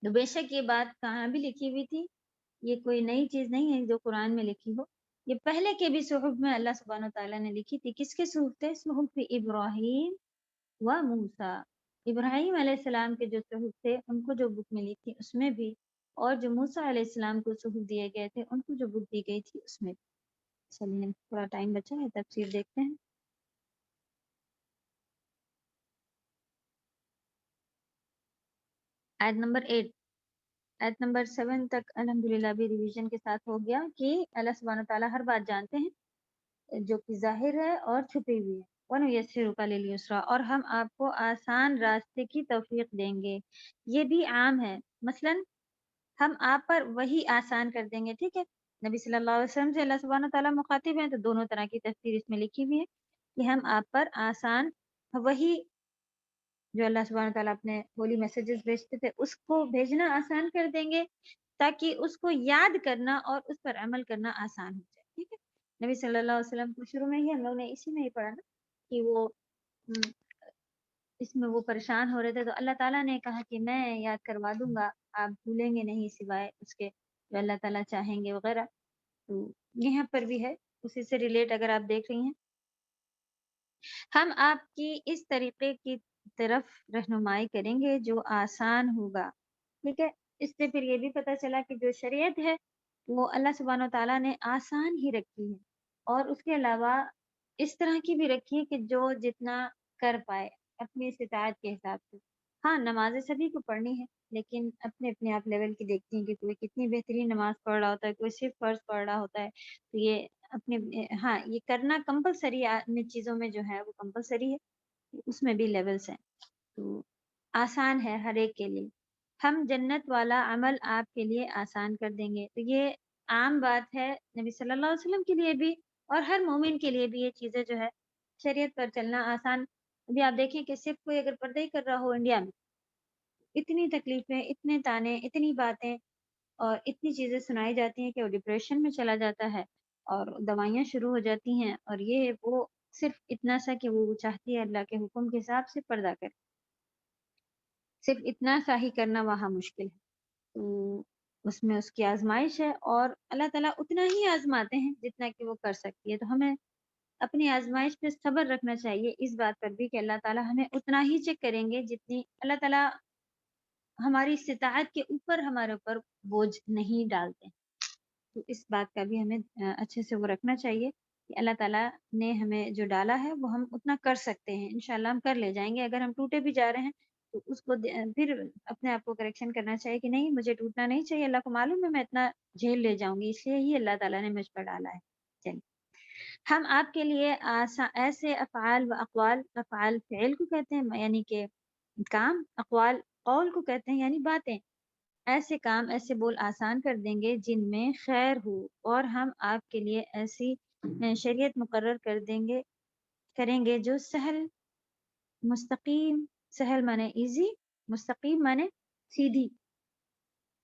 تو بے شک یہ بات کہاں بھی لکھی ہوئی تھی، یہ کوئی نئی چیز نہیں ہے جو قرآن میں لکھی ہو، یہ پہلے کے بھی صحف میں اللہ سبحانہ تعالیٰ نے لکھی تھی. کس کے صحف تھے؟ صحف ابراہیم و موسیٰ. ابراہیم علیہ السلام کے جو صحف تھے ان کو جو بک ملی تھی اس میں بھی، اور جو موسیٰ علیہ السلام کو صحف دیے گئے تھے ان کو جو بک دی گئی تھی اس میں بھی. چلیے تھوڑا ٹائم بچا ہے، تفسیر دیکھتے ہیں. آیت نمبر 8، آیت نمبر 7 تک الحمدللہ بھی ریویژن کے ساتھ ہو گیا کہ اللہ سبحانہ تعالیٰ ہر بات جانتے ہیں جو کہ ظاہر ہے اور چھپی ہوئی ہے. وَنُيَسِّرُكَ لِلْيُسْرَىٰ، اور ہم آپ کو آسان راستے کی توفیق دیں گے. یہ بھی عام ہے، مثلا ہم آپ پر وہی آسان کر دیں گے. ٹھیک ہے، نبی صلی اللہ علیہ وسلم سے اللہ سبحانہ تعالیٰ مخاطب ہیں تو دونوں طرح کی تفسیر اس میں لکھی ہوئی ہے کہ ہم آپ پر آسان وہی جو اللہ سبحانہ تعالیٰ اپنے ہولی میسیجز بھیجتے تھے اس کو بھیجنا آسان کر دیں گے، تاکہ اس کو یاد کرنا اور اس پر عمل کرنا آسان ہو جائے. ٹھیک ہے، نبی صلی اللہ علیہ وسلم کو شروع میں ہی ہم لوگ نے اسی میں ہی پڑھا نا کہ وہ اس میں وہ پریشان ہو رہے تھے، تو اللہ تعالیٰ نے کہا کہ میں یاد کروا دوں گا، آپ بھولیں گے نہیں سوائے اس کے جو اللہ تعالیٰ چاہیں گے وغیرہ. تو یہاں پر بھی ہے اسی سے ریلیٹ اگر آپ دیکھ رہی ہیں، ہم آپ کی اس طریقے کی طرف رہنمائی کریں گے جو آسان ہوگا. ٹھیک ہے، اس سے پھر یہ بھی پتہ چلا کہ جو شریعت ہے وہ اللہ سبحانہ تعالیٰ نے آسان ہی رکھی ہے، اور اس کے علاوہ اس طرح کی بھی رکھی ہے کہ جو جتنا کر پائے اپنی استطاعت کے حساب سے. ہاں، نمازیں سبھی کو پڑھنی ہے، لیکن اپنے آپ لیول کی دیکھتی ہیں کہ کوئی کتنی بہترین نماز پڑھ رہا ہوتا ہے، کوئی صرف فرض پڑھ رہا ہوتا ہے. تو یہ اپنے ہاں یہ کرنا کمپلسری چیزوں میں جو ہے وہ کمپلسری ہے، اس میں بھی لیولز ہیں. تو آسان ہے ہر ایک کے لیے. ہم جنت والا عمل آپ کے لیے آسان کر دیں گے. تو یہ عام بات ہے نبی صلی اللہ علیہ وسلم کے لیے بھی اور ہر مومن کے لیے بھی. یہ چیزیں جو ہے شریعت پر چلنا آسان. ابھی آپ دیکھیں کہ صرف کوئی اگر پردہ ہی کر رہا ہو انڈیا میں، اتنی تکلیفیں، اتنے تانے، اتنی باتیں اور اتنی چیزیں سنائی جاتی ہیں کہ وہ ڈپریشن میں چلا جاتا ہے اور دوائیاں شروع ہو جاتی ہیں، اور یہ وہ صرف اتنا سا کہ وہ چاہتی ہے اللہ کے حکم کے حساب سے پردہ کرے. صرف اتنا سا ہی کرنا وہاں مشکل ہے، تو اس میں اس کی آزمائش ہے، اور اللہ تعالیٰ اتنا ہی آزماتے ہیں جتنا کہ وہ کر سکتی ہے. تو ہمیں اپنی آزمائش پہ صبر رکھنا چاہیے اس بات پر بھی کہ اللہ تعالیٰ ہمیں اتنا ہی چیک کریں گے جتنی اللہ تعالیٰ ہماری استطاعت کے اوپر ہمارے اوپر بوجھ نہیں ڈالتے. تو اس بات کا بھی ہمیں اچھے سے وہ رکھنا چاہیے کہ اللہ تعالیٰ نے ہمیں جو ڈالا ہے وہ ہم اتنا کر سکتے ہیں، انشاءاللہ ہم کر لے جائیں گے۔ اگر ہم ٹوٹے بھی جا رہے ہیں تو اس کو پھر اپنے آپ کو کریکشن کرنا چاہیے کہ نہیں، مجھے ٹوٹنا نہیں چاہیے، اللہ کو معلوم ہے میں اتنا جھیل لے جاؤں گی، اس لیے ہی اللہ تعالیٰ نے مجھ پر ڈالا ہے۔ چلیے، ہم آپ کے لیے ایسے افعال و اقوال، افعال فعل کو کہتے ہیں یعنی کہ کام، اقوال قول کو کہتے ہیں یعنی باتیں، ایسے کام ایسے بول آسان کر دیں گے جن میں خیر ہو، اور ہم آپ کے لیے ایسی شریعت مقرر کریں گے جو سہل، مستقیم، سہل مانے ایزی، مستقیم مانے سیدھی،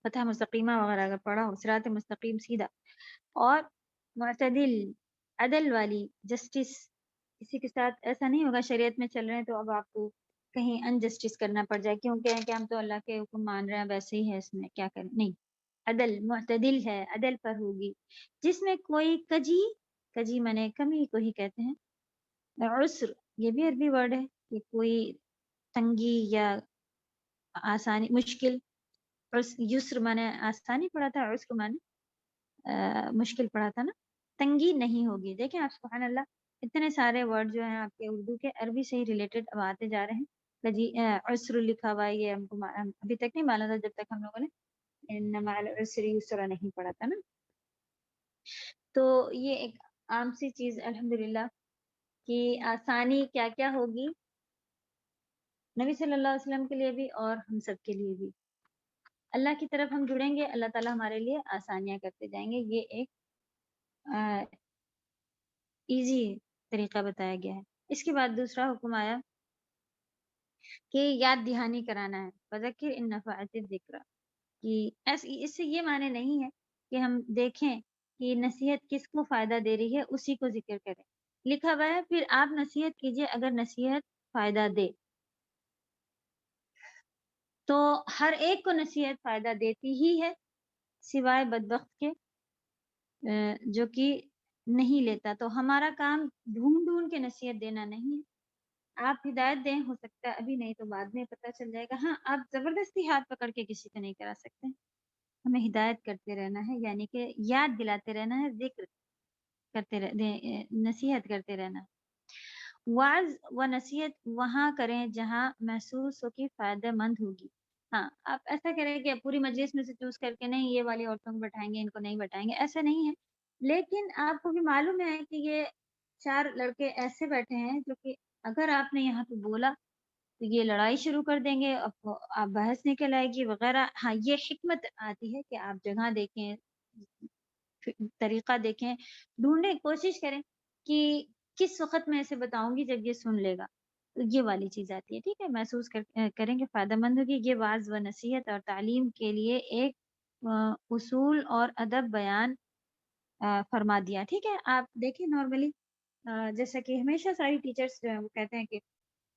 فتح مستقیمہ وغیرہ اگر پڑھا ہو، صراط مستقیم سیدھا، اور معتدل، عدل والی، جسٹس، کسی کے ساتھ ایسا نہیں ہوگا شریعت میں چل رہے ہیں تو اب آپ کو کہیں انجسٹس کرنا پڑ جائے کیونکہ کہ ہم تو اللہ کے حکم مان رہے ہیں، ویسے ہی ہے، اس میں کیا کریں، نہیں، عدل، معتدل ہے، عدل پر ہوگی، جس میں کوئی کجی مانے کمی کو ہی کہتے ہیں، عسر یہ بھی عربی ورڈ ہے کہ کوئی تنگی یا آسانی، مشکل، یسر مانے آسانی پڑھا تھا، عسر مانے مشکل پڑھا تھا نا، تنگی نہیں ہوگی۔ دیکھیں آپ سبحان اللہ، اتنے سارے ورڈ جو ہیں آپ کے اردو کے عربی سے ہی ریلیٹڈ اب آتے جا رہے ہیں۔ جی عسر لکھا ہوا ہے، یہ ہم کو ابھی تک نہیں معلوم تھا جب تک ہم لوگوں نے ان مع العسر یسرا نہیں پڑھا تھا نا۔ تو یہ ایک عام سی چیز الحمدللہ کہ آسانی کیا کیا ہوگی نبی صلی اللہ علیہ وسلم کے لیے بھی اور ہم سب کے لیے بھی۔ اللہ کی طرف ہم جڑیں گے، اللہ تعالیٰ ہمارے لیے آسانیاں کرتے جائیں گے، یہ ایک ایزی طریقہ بتایا گیا ہے۔ اس کے بعد دوسرا حکم آیا کہ یاد دہانی کرانا ہے، فذکر ان نفعت الذکر، کہ اس سے یہ معنی نہیں ہے کہ ہم دیکھیں کہ نصیحت کس کو فائدہ دے رہی ہے اسی کو ذکر کریں، لکھا ہوا ہے پھر آپ نصیحت کیجئے اگر نصیحت فائدہ دے، تو ہر ایک کو نصیحت فائدہ دیتی ہی ہے سوائے بدبخت کے جو کہ نہیں لیتا۔ تو ہمارا کام ڈھونڈ کے نصیحت دینا نہیں ہے، آپ ہدایت دیں، ہو سکتا ہے ابھی نہیں تو بعد میں پتہ چل جائے گا۔ ہاں، آپ زبردستی ہاتھ پکڑ کے کسی کو نہیں کرا سکتے، ہمیں ہدایت کرتے رہنا ہے، یعنی کہ یاد دلاتے رہنا ہے، ذکر کرتے نصیحت کرتے رہنا۔ وعظ و نصیحت وہاں کریں جہاں محسوس ہو کہ فائدہ مند ہوگی۔ ہاں، آپ ایسا کریں کہ پوری مجلس میں سے چوز کر کے نہیں یہ والی عورتوں کو بٹھائیں گے، ان کو نہیں بٹھائیں گے، ایسا نہیں ہے، لیکن آپ کو بھی معلوم ہے کہ یہ 4 لڑکے ایسے بیٹھے ہیں جو کہ اگر آپ نے یہاں پہ بولا تو یہ لڑائی شروع کر دیں گے، آپ بحث نکل آئے گی وغیرہ۔ ہاں، یہ حکمت آتی ہے کہ آپ جگہ دیکھیں، طریقہ دیکھیں، ڈھونڈیں، کوشش کریں کہ کس وقت میں اسے بتاؤں گی جب یہ سن لے گا، تو یہ والی چیز آتی ہے، ٹھیک ہے، محسوس کریں گے فائدہ مند ہوگی۔ یہ واعظ و نصیحت اور تعلیم کے لیے ایک اصول اور ادب بیان فرما دیا، ٹھیک ہے۔ آپ دیکھیں نارملی جیسا کہ ہمیشہ ساری ٹیچرز جو ہیں وہ کہتے ہیں کہ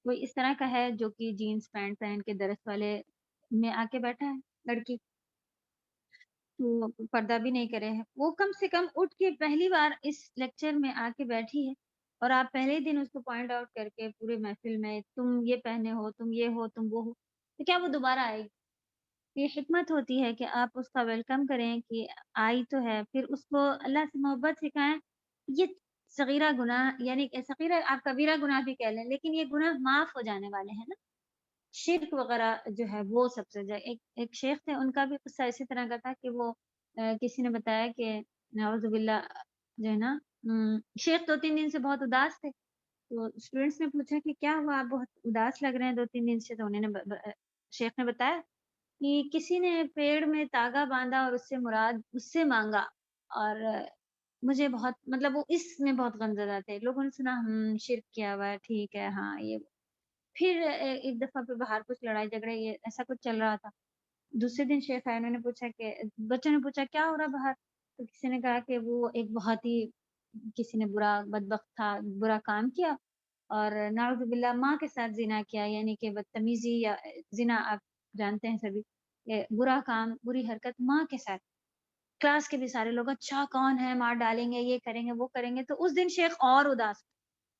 کوئی اس طرح کا ہے جو کہ جینس پینٹ پہن کے درس والے میں آ کے بیٹھا ہے، لڑکی تو پردہ بھی نہیں کرے ہے، وہ کم سے کم اٹھ کے پہلی بار اس لیکچر میں آ کے بیٹھی ہے، اور آپ پہلے دن اس کو پوائنٹ آؤٹ کر کے پورے محفل میں تم یہ پہنے ہو، تم یہ ہو، تم وہ ہو، تو کیا وہ دوبارہ آئے گی؟ یہ حکمت ہوتی ہے کہ آپ اس کا ویلکم کریں کہ آئی تو ہے، پھر اس کو اللہ سے محبت سکھائیں۔ یہ صغیرہ گناہ، یعنی کہ صغیرہ آپ کبیرہ گناہ بھی کہہ لیں، لیکن یہ گناہ معاف ہو جانے والے ہیں نا، شرک وغیرہ جو ہے وہ سب سے ایک شیخ تھے، ان کا بھی قصہ اسی طرح کا تھا کہ وہ کسی نے بتایا کہ نعوذ باللہ جو ہے نا، شیخ 2-3 دن سے بہت اداس تھے، تو اسٹوڈینٹس نے پوچھا کہ کیا ہوا، آپ بہت اداس لگ رہے ہیں 2-3 دن سے، تو انہوں نے شیخ نے بتایا کہ کسی نے پیڑ میں تاگا باندھا اور اس سے مراد اس سے مانگا، اور مجھے بہت مطلب وہ اس میں بہت غمزدہ تھے، لوگوں نے سنا شرک کیا ہوا ہے، ٹھیک ہے، ہاں یہ پھر ایک دفعہ پہ باہر کچھ لڑائی جھگڑے یہ ایسا کچھ چل رہا تھا، دوسرے دن شیخ آئے، انہوں نے پوچھا کہ بچوں نے پوچھا کیا ہو رہا باہر، تو کسی نے کہا کہ وہ ایک بہت ہی کسی نے برا بدبخت تھا، برا کام کیا، اور نعوذ باللہ ماں کے ساتھ زنا کیا، یعنی کہ بدتمیزی یا زنا آپ جانتے ہیں سبھی، کہ برا کام، بری حرکت ماں کے ساتھ، کلاس کے بھی سارے لوگ اچھا کون ہے، مار ڈالیں گے، یہ کریں گے، وہ کریں گے، تو اس دن شیخ اور اداس،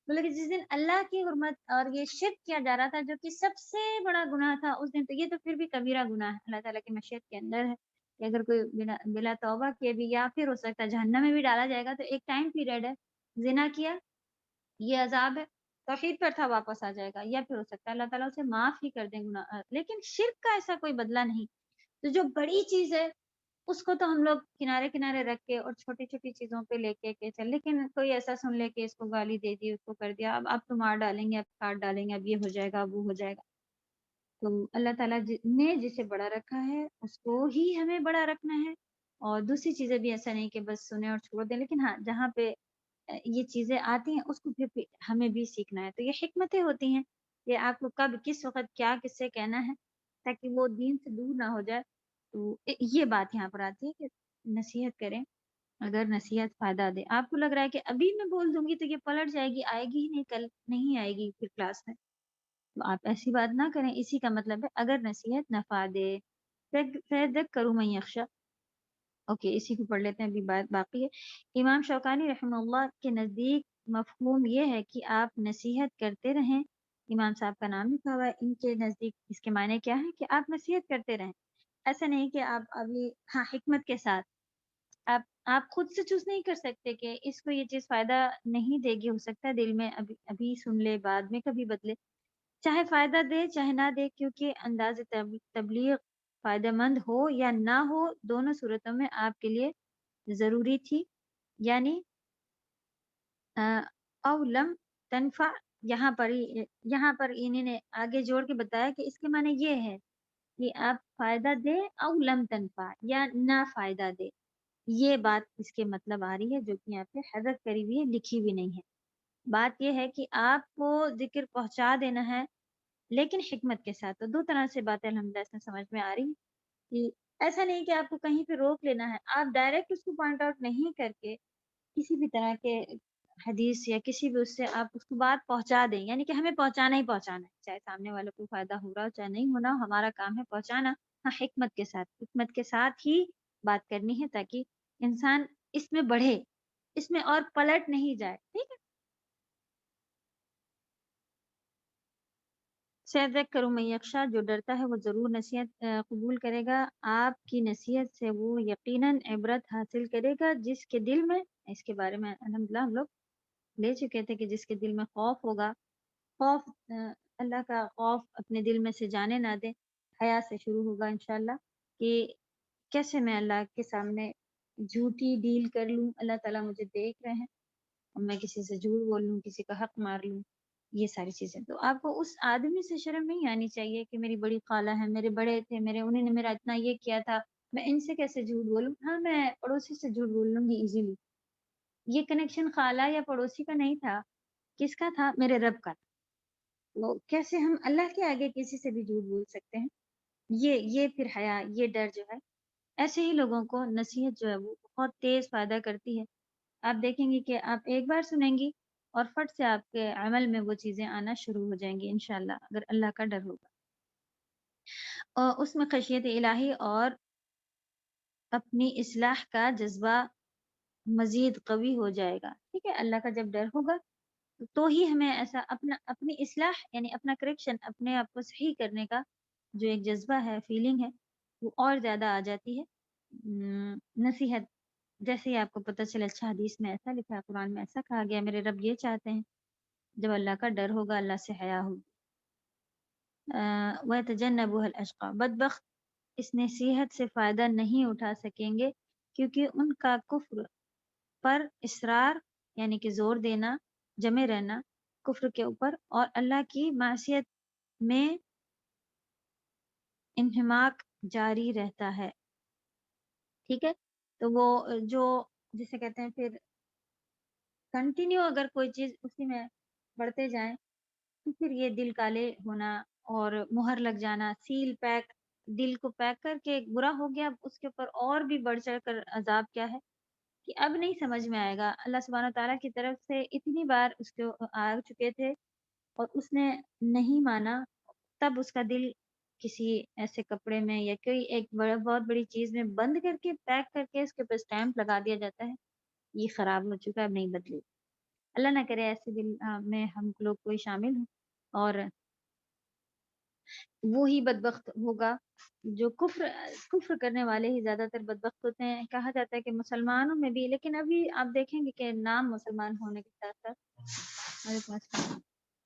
مطلب کہ جس دن اللہ کی حرمت اور یہ شرک کیا جا رہا تھا جو کہ سب سے بڑا گناہ تھا اس دن، تو یہ تو پھر بھی کبیرہ گناہ ہے، اللہ تعالیٰ کی مشیت کے اندر ہے، کہ اگر کوئی بلا توبہ کیے بھی یا پھر ہو سکتا ہے جہنم میں بھی ڈالا جائے گا، تو ایک ٹائم پیریڈ ہے، زنا کیا یہ عذاب ہے، توحید پر تھا واپس آ جائے گا، یا پھر ہو سکتا ہے اللہ تعالیٰ اسے معاف ہی کر دیں گناہ، لیکن شرک کا ایسا کوئی بدلہ نہیں۔ تو جو بڑی چیز ہے اس کو تو ہم لوگ کنارے کنارے رکھ کے اور چھوٹی چھوٹی چیزوں پہ لے کے چل، لیکن کوئی ایسا سن لے کہ اس کو گالی دے دی، اس کو کر دیا، اب آپ تو مار ڈالیں گے، اب کاٹ ڈالیں گے، اب یہ ہو جائے گا، اب وہ ہو جائے گا۔ تو اللہ تعالیٰ نے جسے بڑا رکھا ہے اس کو ہی ہمیں بڑا رکھنا ہے، اور دوسری چیزیں بھی ایسا نہیں کہ بس سنیں اور چھوڑ دیں، لیکن ہاں جہاں پہ یہ چیزیں آتی ہیں اس کو پھر ہمیں بھی سیکھنا ہے۔ تو یہ حکمتیں ہوتی ہیں کہ آپ کو کب کس وقت کیا کس سے کہنا ہے تاکہ وہ دین سے دور نہ ہو جائے۔ تو یہ بات یہاں پر آتی ہے کہ نصیحت کریں، اگر نصیحت فائدہ دے۔ آپ کو لگ رہا ہے کہ ابھی میں بول دوں گی تو یہ پلٹ جائے گی، آئے گی ہی نہیں، کل نہیں آئے گی پھر کلاس میں، تو آپ ایسی بات نہ کریں۔ اسی کا مطلب ہے اگر نصیحت نفع دے فَيَذَّكَّرُ مَن يَخْشَىٰ۔ اوکے، اسی کو پڑھ لیتے ہیں، ابھی بات باقی ہے۔ امام شوکانی رحمہ اللہ کے نزدیک مفہوم یہ ہے کہ آپ نصیحت کرتے رہیں، امام صاحب کا نام لکھا ہوا ہے، ان کے نزدیک اس کے معنی کیا ہے کہ آپ نصیحت کرتے رہیں، ایسا نہیں کہ آپ ابھی ہاں حکمت کے ساتھ آپ خود سے چوز نہیں کر سکتے کہ اس کو یہ چیز فائدہ نہیں دے گی، ہو سکتا ہے دل میں ابھی سن لے، بعد میں کبھی بدلے، چاہے فائدہ دے چاہے نہ دے، کیونکہ انداز تبلیغ فائدہ مند ہو یا نہ ہو دونوں صورتوں میں آپ کے لیے ضروری تھی، یعنی او لم تنفع، یہاں پر انہوں نے آگے جوڑ کے بتایا کہ اس کے معنی یہ ہے کہ آپ فائدہ دے او لم تنفع، یا نہ فائدہ دے، یہ بات اس کے مطلب آ رہی ہے، جو کہ یہاں پہ حذف کری ہوئی ہے، لکھی بھی نہیں ہے۔ بات یہ ہے کہ آپ کو ذکر پہنچا دینا ہے لیکن حکمت کے ساتھ۔ تو دو طرح سے باتیں الحمدللہ اس میں سمجھ میں آ رہی کہ ایسا نہیں کہ آپ کو کہیں پہ روک لینا ہے، آپ ڈائریکٹ اس کو پوائنٹ آؤٹ نہیں کر کے کسی بھی طرح کے حدیث یا کسی بھی اس سے آپ اس کو بات پہنچا دیں، یعنی کہ ہمیں پہنچانا ہی پہنچانا ہے، چاہے سامنے والے کو فائدہ ہو رہا ہو چاہے نہیں ہونا ہو، ہمارا کام ہے پہنچانا، ہاں حکمت کے ساتھ ہی بات کرنی ہے تاکہ انسان اس میں بڑھے، اس میں اور پلٹ نہیں جائے، ٹھیک ہے۔ سَيَذَّكَّرُ مَن يَخْشَىٰ، جو ڈرتا ہے وہ ضرور نصیحت قبول کرے گا، آپ کی نصیحت سے وہ یقیناً عبرت حاصل کرے گا، جس کے دل میں، اس کے بارے میں الحمدللہ ہم لوگ لے چکے تھے کہ جس کے دل میں خوف ہوگا، خوف اللہ کا خوف اپنے دل میں سے جانے نہ دے، حیا سے شروع ہوگا انشاءاللہ، کہ کیسے میں اللہ کے سامنے جھوٹی ڈیل کر لوں، اللہ تعالیٰ مجھے دیکھ رہے ہیں، اور میں کسی سے جھوٹ بول لوں، کسی کا حق مار لوں، یہ ساری چیزیں۔ تو آپ کو اس آدمی سے شرم نہیں آنی چاہیے کہ میری بڑی خالہ ہے، میرے بڑے تھے، انہوں نے میرا اتنا یہ کیا تھا، میں ان سے کیسے جھوٹ بولوں؟ ہاں میں پڑوسی سے جھوٹ بول لوں گی ایزیلی۔ یہ کنیکشن خالہ یا پڑوسی کا نہیں تھا، کس کا تھا؟ میرے رب کا تھا۔ وہ کیسے ہم اللہ کے آگے کسی سے بھی جھوٹ بول سکتے ہیں؟ یہ پھر حیا، یہ ڈر جو ہے، ایسے ہی لوگوں کو نصیحت جو ہے وہ بہت تیز فائدہ کرتی ہے۔ آپ دیکھیں گے کہ آپ ایک بار سنیں گی اور فٹ سے آپ کے عمل میں وہ چیزیں آنا شروع ہو جائیں گی انشاءاللہ، اگر اللہ کا ڈر ہوگا، اور اس میں خشیت الہی اور اپنی اصلاح کا جذبہ مزید قوی ہو جائے گا، ٹھیک ہے۔ اللہ کا جب ڈر ہوگا تو ہی ہمیں ایسا اپنی اصلاح یعنی اپنا کریکشن، اپنے آپ کو صحیح کرنے کا جو ایک جذبہ ہے، فیلنگ ہے، وہ اور زیادہ آ جاتی ہے۔ نصیحت جیسے ہی آپ کو پتہ چلے، اچھا حدیث میں ایسا لکھا ہے، قرآن میں ایسا کہا گیا، میرے رب یہ چاہتے ہیں، جب اللہ کا ڈر ہوگا، اللہ سے حیا ہوگی۔ وَيَتَجَنَّبُهَا الْأَشْقَى، بدبخت اس نصیحت سے فائدہ نہیں اٹھا سکیں گے، کیونکہ ان کا کفر پر اصرار یعنی کہ زور دینا، جمے رہنا کفر کے اوپر، اور اللہ کی معصیت میں انہماک جاری رہتا ہے، ٹھیک ہے۔ تو وہ جو جسے کہتے ہیں پھر کنٹینیو اگر کوئی چیز اسی میں بڑھتے جائیں تو پھر یہ دل کالے ہونا اور مہر لگ جانا، سیل پیک، دل کو پیک کر کے برا ہو گیا، اب اس کے اوپر اور بھی بڑھ چڑھ کر عذاب کیا ہے کہ اب نہیں سمجھ میں آئے گا۔ اللہ سبحانہ تعالیٰ کی طرف سے اتنی بار اس کو آ چکے تھے اور اس نے نہیں مانا، تب اس کا دل کسی ایسے کپڑے میں یا کوئی ایک بہت بڑی چیز میں بند کر کے پیک کر کے اس کے اوپر اسٹیمپ لگا دیا جاتا ہے، یہ خراب ہو چکا ہے، اب نہیں بدلے۔ اللہ نہ کرے ایسے دل میں ہم لوگ کوئی شامل ہوں، اور وہی بدبخت ہوگا جو کفر کرنے والے ہی زیادہ تر بدبخت ہوتے ہیں. کہا جاتا ہے کہ مسلمانوں میں بھی، لیکن ابھی آپ دیکھیں گے کہ نام مسلمان ہونے کے ساتھ ساتھ وعلیکم السلام،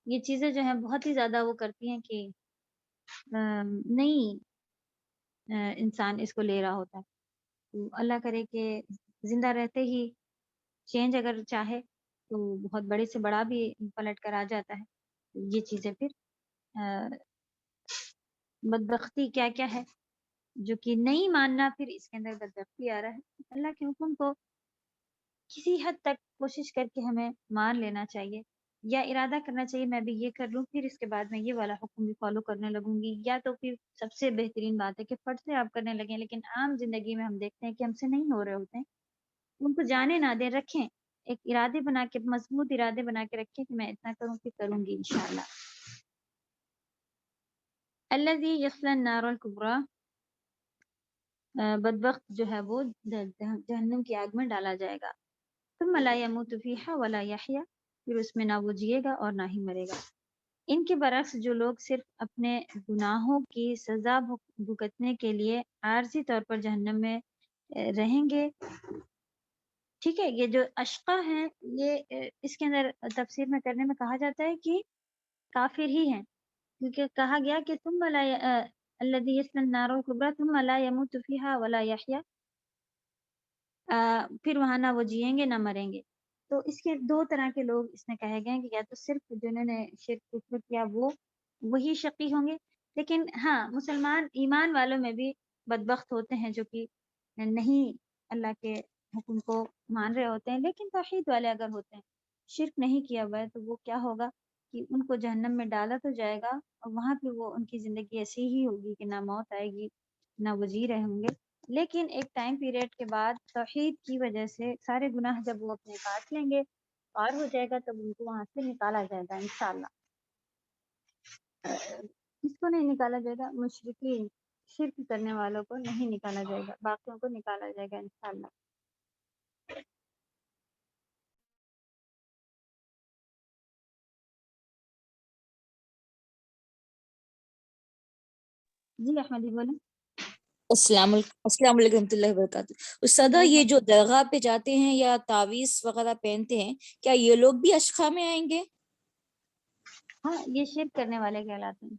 یہ چیزیں جو ہیں بہت ہی زیادہ وہ کرتی ہیں کہ نہیں انسان اس کو لے رہا ہوتا ہے. تو اللہ کرے کہ زندہ رہتے ہی چینج اگر چاہے تو بہت بڑے سے بڑا بھی پلٹ کر آ جاتا ہے. یہ چیزیں پھر بدبختی کیا کیا ہے جو کہ نہیں ماننا، پھر اس کے اندر بدبختی آ رہا ہے. اللہ کے حکم کو کسی حد تک کوشش کر کے ہمیں مان لینا چاہیے، یا ارادہ کرنا چاہیے میں بھی یہ کر لوں، پھر اس کے بعد میں یہ والا حکم بھی فالو کرنے لگوں گی. یا تو پھر سب سے بہترین بات ہے کہ فٹ سے آپ کرنے لگیں، لیکن عام زندگی میں ہم دیکھتے ہیں کہ ہم سے نہیں ہو رہے ہوتے ہیں. ان کو جانے نہ دیں، رکھیں ایک ارادے بنا کے، مضبوط ارادے بنا کے رکھیں کہ میں اتنا کروں کہ کروں گی انشاءاللہ. الذی یصلی النار الکبریٰ، بدبخت جو ہے وہ جہنم کی آگ میں ڈالا جائے گا. ثم لا يموت فیہا ولا یحیا، پھر اس میں نہ وہ جیے گا اور نہ ہی مرے گا. ان کے برعکس جو لوگ صرف اپنے گناہوں کی سزا بھگتنے کے لیے عارضی طور پر جہنم میں رہیں گے. ٹھیک ہے، یہ جو اشقا ہیں یہ اس کے اندر تفسیر میں کرنے میں کہا جاتا ہے کہ کافر ہی ہیں، کیونکہ کہا گیا کہ ثم لا الذی یصلی النار الکبریٰ ثم لا يموت فیہا ولا یحیا، پھر وہاں نہ وہ جئیں گے نہ مریں گے. تو اس کے دو طرح کے لوگ اس میں کہے گئے کہ یا تو صرف جنہوں نے شرک کفر کیا وہ وہی شقی ہوں گے، لیکن ہاں مسلمان ایمان والوں میں بھی بدبخت ہوتے ہیں جو کہ نہیں اللہ کے حکم کو مان رہے ہوتے ہیں، لیکن توحید والے اگر ہوتے ہیں، شرک نہیں کیا ہوا ہے، تو وہ کیا ہوگا کہ ان کو جہنم میں ڈالا تو جائے گا، اور وہاں پہ وہ ان کی زندگی ایسی ہی ہوگی کہ نہ موت آئے گی نہ وہ جی رہے ہوں گے. لیکن ایک ٹائم پیریڈ کے بعد توحید کی وجہ سے سارے گناہ جب وہ اپنے کاٹ لیں گے، پار ہو جائے گا، تب ان کو وہاں سے نکالا جائے گا انشاءاللہ. اس کو نہیں نکالا جائے گا، مشرکین شرک کرنے والوں کو نہیں نکالا جائے گا، باقیوں کو نکالا جائے گا انشاءاللہ. جی احمدی بولیں. السلام علیکم ورحمۃ اللہ وبرکاتہ. استاذہ یہ جو درگاہ پہ جاتے ہیں یا تعویذ وغیرہ پہنتے ہیں، کیا یہ لوگ بھی اشخاء میں آئیں گے؟ ہاں یہ شرک کرنے والے کہلاتے ہیں.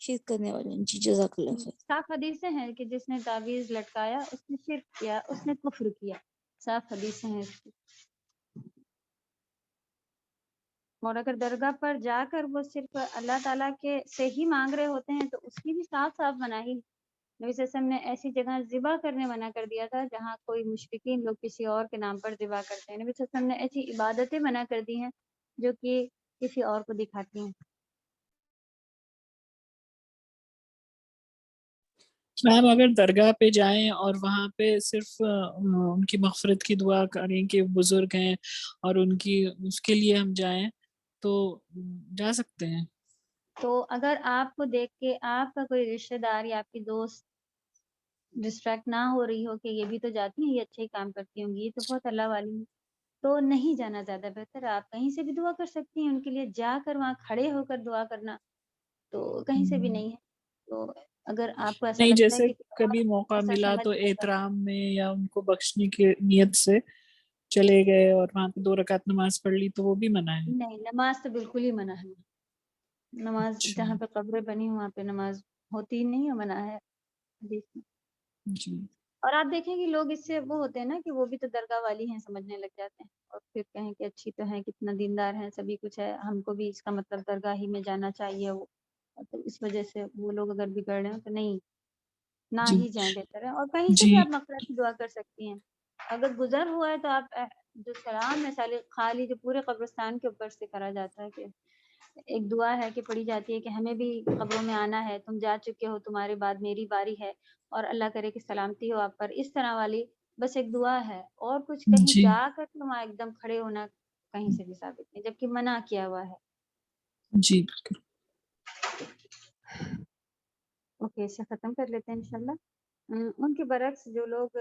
شرک کرنے والے. جی جزاک اللہ خیر. صاف حدیثیں ہیں کہ جس نے تعویذ لٹکایا اس نے شرک کیا، اس نے کفر کیا. صاف حدیثیں ہیں اس کی. اور اگر درگاہ پر جا کر وہ صرف اللہ تعالیٰ کے سے ہی مانگ رہے ہوتے ہیں تو اس کی بھی صاف صاف مناہی. نبی صلی اللہ علیہ وسلم نے ایسی جگہ ذبح کرنے منع کر دیا تھا جہاں کوئی مشرکین لوگ کسی اور کے نام پر ذبح کرتے ہیں. نبی صلی اللہ علیہ وسلم نے ایسی عبادتیں منع کر دی ہیں جو کہ کسی اور کو دکھاتی ہیں. میم اگر درگاہ پہ جائیں اور وہاں پہ صرف ان کی مغفرت کی دعا کریں کہ بزرگ ہیں اور ان کی اس کے لیے ہم جائیں تو جا سکتے ہیں. تو اگر آپ کو دیکھ کے آپ کا کوئی رشتہ دار یا آپ کی دوست ڈسٹریکٹ نہ ہو رہی ہو کہ یہ بھی تو جاتی ہیں، یہ اچھے ہی کام کرتی ہوں گی، یہ تو بہت اللہ والی ہیں، تو نہیں جانا زیادہ بہتر. آپ کہیں سے بھی دعا کر سکتی ہیں ان کے لیے، جا کر وہاں کھڑے ہو کر دعا کرنا تو کہیں سے بھی نہیں ہے. تو اگر آپ کو ایسا نہیں، لگتا ہے جیسے کہ کبھی موقع ایسا ملا سمجھ تو آتا ہے. احترام میں یا ان کو بخشنے کی نیت سے چلے گئے اور وہاں پہ 2 رکعت نماز پڑھ لی تو وہ بھی منع ہے. نہیں، نماز تو بالکل ہی منع ہے. نماز اچھا جہاں پہ قبریں بنی ہوں وہاں پہ نماز ہوتی ہی نہیں ہے، منع ہے حدیث میں. جی. اور آپ دیکھیں کہ لوگ اس سے وہ ہوتے ہیں نا کہ وہ بھی تو درگاہ والی ہیں سمجھنے لگ جاتے ہیں، اور پھر کہیں کہ اچھی تو ہے، کتنا دیندار ہیں، سبھی کچھ ہے، ہم کو بھی اس کا مطلب درگاہ ہی میں جانا چاہیے. وہ تو اس وجہ سے وہ لوگ اگر بگڑ رہے ہیں تو نہیں، نہ جی ہی جائیں بہتر ہے. اور کہیں سے جی بھی آپ مغفرت کی دعا کر سکتی ہیں. اگر گزر ہوا ہے تو آپ جو سلام ہے خالی جو پورے قبرستان کے اوپر سے کرا جاتا ہے، کہ ایک دعا ہے کہ پڑھی جاتی ہے کہ ہمیں بھی قبروں میں آنا ہے، تم جا چکے ہو، تمہارے بعد میری باری ہے، اور اللہ کرے کہ سلامتی ہو آپ پر، اس طرح والی بس ایک دعا ہے. اور کچھ کہیں جی جا کر وہاں ایک دم کھڑے ہونا کہیں سے بھی ثابت نہیں، جبکہ منع کیا ہوا ہے. جی بالکل. اوکے، اسے ختم کر لیتے ہیں انشاءاللہ. ان کے برعکس جو لوگ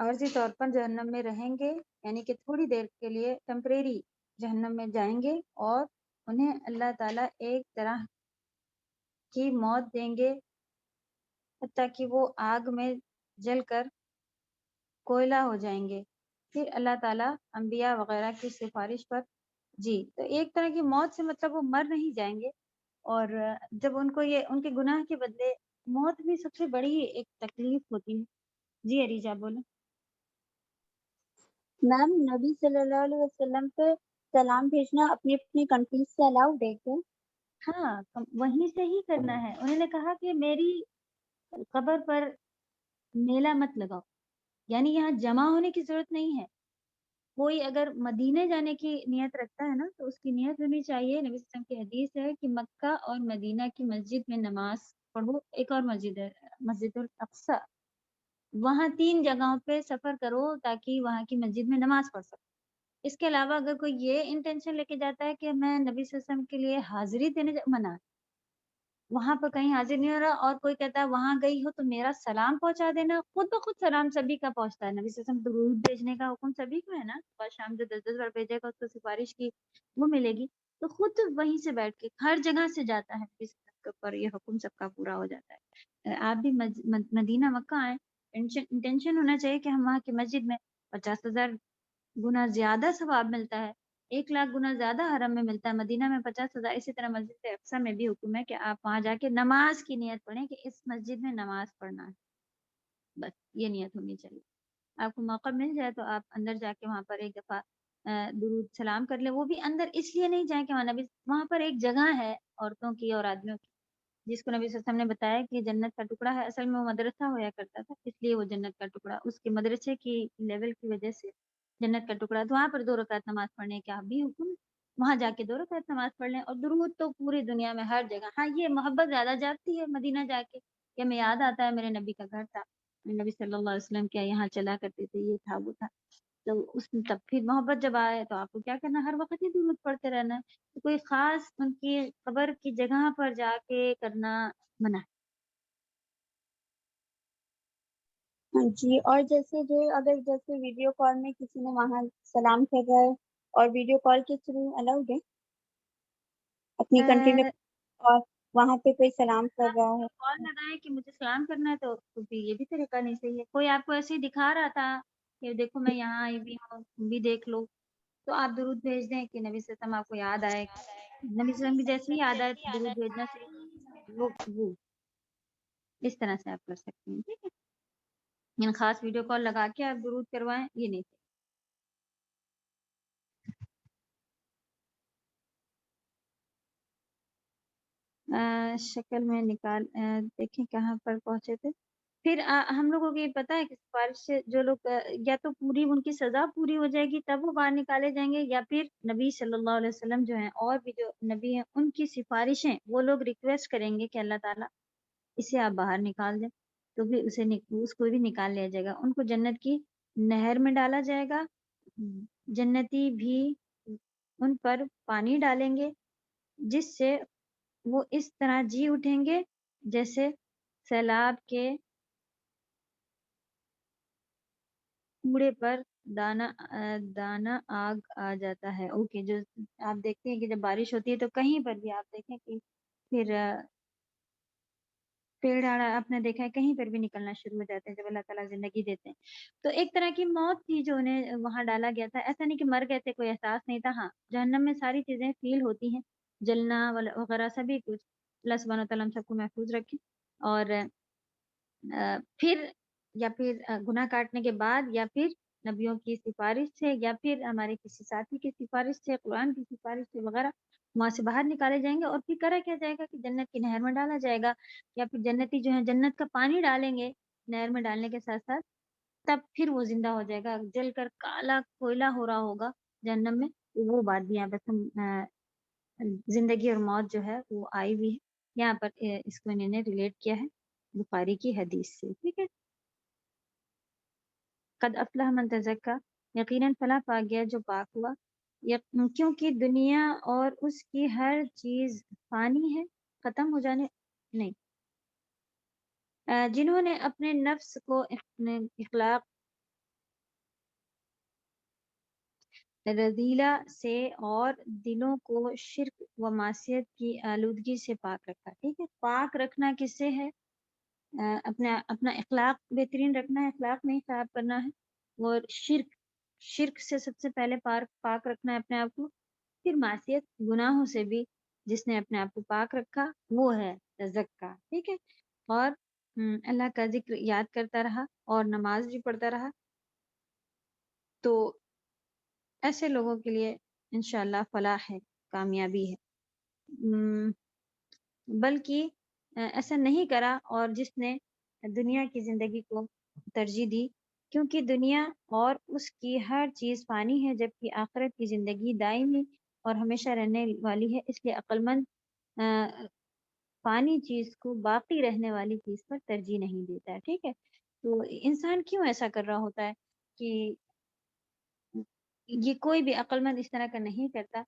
عارضی طور پر جہنم میں رہیں گے، یعنی کہ تھوڑی دیر کے لیے ٹیمپریری جہنم میں جائیں گے، اور انہیں اللہ تعالیٰ ایک طرح کی موت دیں گے حتیٰ کہ وہ آگ میں جل کر کوئلہ ہو جائیں گے۔ پھر اللہ تعالیٰ انبیاء وغیرہ کی سفارش پر جی، تو ایک طرح کی موت سے مطلب وہ مر نہیں جائیں گے، اور جب ان کو یہ ان کے گناہ کے بدلے موت بھی سب سے بڑی ایک تکلیف ہوتی ہے۔ جی عریجہ بولیں۔ میم نبی صلی اللہ علیہ وسلم پہ سلام بھیجنا اپنی اپنی کنٹریز سے الاؤڈ ہے کیا؟ ہاں، وہیں سے ہی کرنا ہے۔ انہوں نے کہا کہ میری قبر پر میلہ مت لگاؤ، یعنی یہاں جمع ہونے کی ضرورت نہیں ہے۔ کوئی اگر مدینے جانے کی نیت رکھتا ہے نا، تو اس کی نیت ہونی چاہیے، نبی صلی اللہ علیہ وسلم کی حدیث ہے کہ مکہ اور مدینہ کی مسجد میں نماز پڑھو۔ ایک اور مسجد ہے مسجد الاقصی، وہاں 3 جگہوں پہ سفر کرو تاکہ وہاں کی مسجد میں نماز پڑھ سکو۔ اس کے علاوہ اگر کوئی یہ انٹینشن لے کے جاتا ہے کہ میں نبی صلی اللہ علیہ وسلم کے لیے حاضری دینے منع، وہاں پر کہیں حاضر نہیں ہو رہا، اور کوئی کہتا ہے وہاں گئی ہو تو میرا سلام پہنچا دینا، خود بخود سلام سبھی کا پہنچتا ہے۔ نبی صلی اللہ علیہ وسلم درود بھیجنے کا حکم سبھی کو ہے نا، صبح شام جو 10 بار بھیجے گا اس کو سفارش کی وہ ملے گی، تو خود وہیں سے بیٹھ کے ہر جگہ سے جاتا ہے نبی صلی اللہ علیہ وسلم کے اوپر یہ حکم سب کا پورا ہو جاتا ہے۔ آپ بھی مدینہ مکہ آئیں، انٹینشن ہونا چاہیے کہ ہم وہاں کی مسجد میں 50,000 گنا زیادہ ثواب ملتا ہے، 1,00,000 گنا زیادہ حرم میں ملتا ہے، مدینہ میں 50,000۔ اسی طرح مسجد اقصی میں بھی حکم ہے کہ آپ وہاں جا کے نماز کی نیت پڑھیں کہ اس مسجد میں نماز پڑھنا ہے، بس یہ نیت ہونی چاہیے۔ آپ کو موقع مل جائے تو آپ اندر جا کے وہاں پر ایک دفعہ درود سلام کر لیں۔ وہ بھی اندر اس لیے نہیں جائیں کہ وہاں پر ایک جگہ ہے عورتوں کی اور آدمیوں کی، جس کو نبی صلی اللہ علیہ وسلم نے بتایا کہ جنت کا ٹکڑا ہے۔ اصل میں وہ مدرسہ ہوا کرتا تھا، اس لیے وہ جنت کا ٹکڑا، اس کے مدرسے کی لیول کی وجہ سے جنت کا ٹکڑا۔ تو وہاں پر 2 رکعت نماز پڑھنے کا بھی حکم ہے، وہاں جا کے 2 رکعت نماز پڑھ لیں۔ اور درود تو پوری دنیا میں ہر جگہ، ہاں یہ محبت زیادہ جاتی ہے مدینہ جا کے کہ ہمیں یاد آتا ہے میرے نبی کا گھر تھا، میرے نبی صلی اللہ علیہ وسلم کیا یہاں چلا کرتے تھے، یہ تھا وہ تھا، تو اس میں تب پھر محبت جب آئے تو آپ کو کیا کرنا، ہر وقت ہی درود پڑھتے رہنا ہے۔ تو کوئی خاص ان کی قبر کی جگہ پر جا کے کرنا منع ہے۔ ہاں جی، اور جیسے جو اگر جیسے ویڈیو کال میں کسی نے وہاں سلام کر رہا ہے اور ویڈیو کال کے تھرو الاؤڈ ہے اپنی کنٹری میں، اور وہاں پہ کوئی سلام کر رہا ہے؟ کال لگائے کہ مجھے سلام کرنا ہے تو بھی یہ بھی طریقہ نہیں صحیح ہے۔ کوئی آپ کو ایسے ہی دکھا رہا تھا کہ دیکھو میں یہاں آئی بھی ہوں، تم بھی دیکھ لو، تو آپ درود بھیج دیں کہ نبی صلی اللہ علیہ وسلم آپ کو یاد آئے، نبی صلی اللہ علیہ وسلم کی جیسے ہی یاد آئے درود بھیجنا صحیح، وہ اس طرح سے آپ کر سکتے ہیں، ٹھیک ہے۔ یعنی خاص ویڈیو کال لگا کے آپ درود کروائیں، یہ نہیں صحیح۔ شکل میں نکال دیکھیں کہاں پر پہنچے تھے۔ پھر ہم لوگوں کو یہ پتہ ہے کہ سفارش سے جو لوگ یا تو پوری ان کی سزا پوری ہو جائے گی تب وہ باہر نکالے جائیں گے، یا پھر نبی صلی اللہ علیہ وسلم جو ہیں اور بھی جو نبی ہیں ان کی سفارشیں وہ لوگ ریکویسٹ کریں گے کہ اللہ تعالیٰ اسے آپ باہر نکال دیں، تو بھی اس کو بھی نکال لیا جائے گا۔ ان کو جنت کی نہر میں ڈالا جائے گا، جنتی بھی ان پر پانی ڈالیں گے جس سے وہ اس طرح جی اٹھیں گے جیسے سیلاب کے کوڑے پر دانا آگ آ جاتا ہے۔ اوکے، جو آپ دیکھتے ہیں کہ جب بارش ہوتی ہے تو کہیں پر بھی آپ دیکھیں کہ پھر پیڑ آپ نے دیکھا ہے کہیں پر بھی نکلنا شروع ہو جاتے ہیں جب اللہ تعالیٰ زندگی دیتے ہیں۔ تو ایک طرح کی موت تھی جو انہیں وہاں ڈالا گیا تھا، ایسا نہیں کہ مر گئے تھے، کوئی احساس نہیں تھا۔ ہاں، جہنم میں ساری چیزیں فیل ہوتی ہیں، جلنا وغیرہ سبھی کچھ۔ اللہ سبحانہ وتعالیٰ ہم سب کو محفوظ رکھے۔ اور پھر یا پھر گناہ کاٹنے کے بعد، یا پھر نبیوں کی سفارش سے، یا پھر ہمارے کسی ساتھی کی سفارش سے، قرآن کی سفارش سے وغیرہ وہاں سے باہر نکالے جائیں گے، اور پھر کرا کیا جائے گا کہ جنت کی نہر میں ڈالا جائے گا، یا پھر جنتی جو ہیں جنت کا پانی ڈالیں گے نہر میں ڈالنے کے ساتھ ساتھ، تب پھر وہ زندہ ہو جائے گا، جل کر کالا کوئلہ ہو رہا ہوگا جہنم میں۔ وہ بات بھی یہاں پر زندگی اور موت جو ہے وہ آئی ہوئی ہے یہاں پر، اس کو انہوں نے ریلیٹ کیا ہے بخاری کی حدیث سے، ٹھیک ہے۔ قد افلح من تزکا، یقیناً فلاح پا گیا جو پاک ہوا، کیونکہ دنیا اور اس کی ہر چیز فانی ہے، ختم ہو جانے نہیں۔ جنہوں نے اپنے نفس کو اخلاق رذیلہ سے اور دلوں کو شرک و معصیت کی آلودگی سے پاک رکھا. ٹھیک ہے، پاک رکھنا کس سے ہے؟ اپنا اخلاق بہترین رکھنا ہے، اخلاق نہیں خراب کرنا ہے. اور شرک سے سب سے پہلے پاک رکھنا ہے اپنے آپ کو. پھر معصیت گناہوں سے بھی جس نے اپنے آپ کو پاک رکھا وہ ہے تزکا. ٹھیک ہے، اور اللہ کا ذکر یاد کرتا رہا اور نماز بھی پڑھتا رہا، تو ایسے لوگوں کے لیے انشاءاللہ فلاح ہے، کامیابی ہے. بلکہ ایسا نہیں کرا اور جس نے دنیا کی زندگی کو ترجیح دی، کیونکہ دنیا اور اس کی ہر چیز فانی ہے جبکہ آخرت کی زندگی دائمی اور ہمیشہ رہنے والی ہے. اس لیے عقل مند فانی چیز کو باقی رہنے والی چیز پر ترجیح نہیں دیتا ہے. ٹھیک ہے، تو انسان کیوں ایسا کر رہا ہوتا ہے کہ یہ کوئی بھی عقل مند اس طرح کا نہیں کرتا.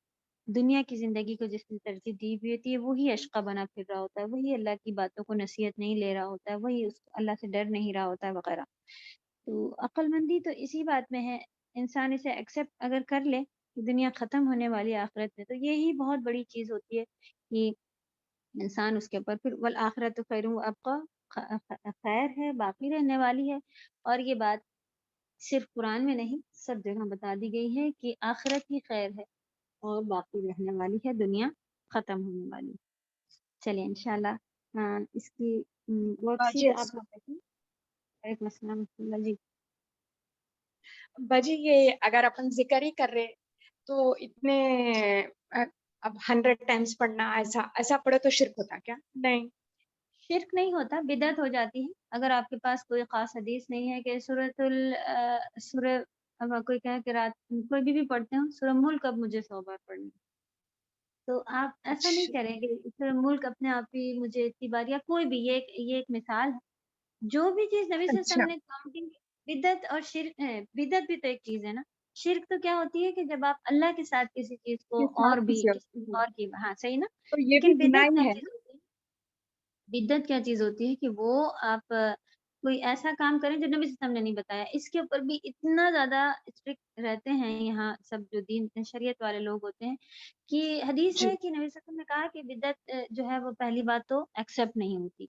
دنیا کی زندگی کو جس نے ترجیح دی ہوئی ہوتی ہے وہی اشقا بنا پھر رہا ہوتا ہے، وہی اللہ کی باتوں کو نصیحت نہیں لے رہا ہوتا ہے، وہی اللہ سے ڈر نہیں رہا ہوتا ہے وغیرہ. تو عقل مندی تو اسی بات میں ہے، انسان اسے ایکسیپٹ اگر کر لے کہ دنیا ختم ہونے والی آخرت میں، تو یہی بہت بڑی چیز ہوتی ہے کہ انسان اس کے اوپر پھر والآخرت خیر و ابقا، خیر ہے، باقی رہنے والی ہے. اور یہ بات صرف قرآن میں نہیں سب جگہ بتا دی گئی ہے کہ آخرت ہی خیر ہے اور باقی رہنے والی ہے، دنیا ختم ہونے والی. چلیے انشاءاللہ اس کی ورک باجی شیٹ آپ لوگ دیکھیں. وعلیکم السلام ورحمۃ اللہ. جی باجی یہ اگر اپن ذکر ہی کر رہے تو اتنے اب 100 ٹائمز پڑھنا ایسا پڑھے تو شرک ہوتا کیا؟ نہیں، شرک نہیں ہوتا، بدعت ہو جاتی ہے. اگر آپ کے پاس کوئی خاص حدیث نہیں ہے کہ سورہ کوئی کہے کہ رات کوئی بھی پڑھتے ہوں سورہ ملک اب مجھے 100 بار پڑھنی، تو آپ ایسا نہیں اچھا کریں گے سورہ ملک اپنے آپ ہی مجھے اتنی بار، یا کوئی بھی یہ ایک مثال ہے. جو بھی چیز نبی صلی اللہ علیہ اچھا وسلم نے کاؤنٹنگ، بدعت اور شرک بدعت بھی تو ایک چیز ہے نا. شرک تو کیا ہوتی ہے کہ جب آپ اللہ کے ساتھ کسی چیز کو کے اور ساتھ بھی کسی کسی اور اور کی، ہاں صحیح نا. تو یہ بھی لیکن گناہ بدعت ہی کیا ہے چیز نا؟ ہوتی ہے؟ بدعت کیا چیز ہوتی ہے کہ وہ آپ کوئی ایسا کام کریں جو نبی صلی اللہ علیہ وسلم نے نہیں بتایا. اس کے اوپر بھی اتنا زیادہ اسٹرکٹ رہتے ہیں یہاں سب جو دین شریعت والے لوگ ہوتے ہیں کہ حدیث جی ہے کہ نبی صلی اللہ علیہ وسلم نے کہا کہ بدعت جو ہے وہ پہلی بات تو ایکسیپٹ نہیں ہوتی.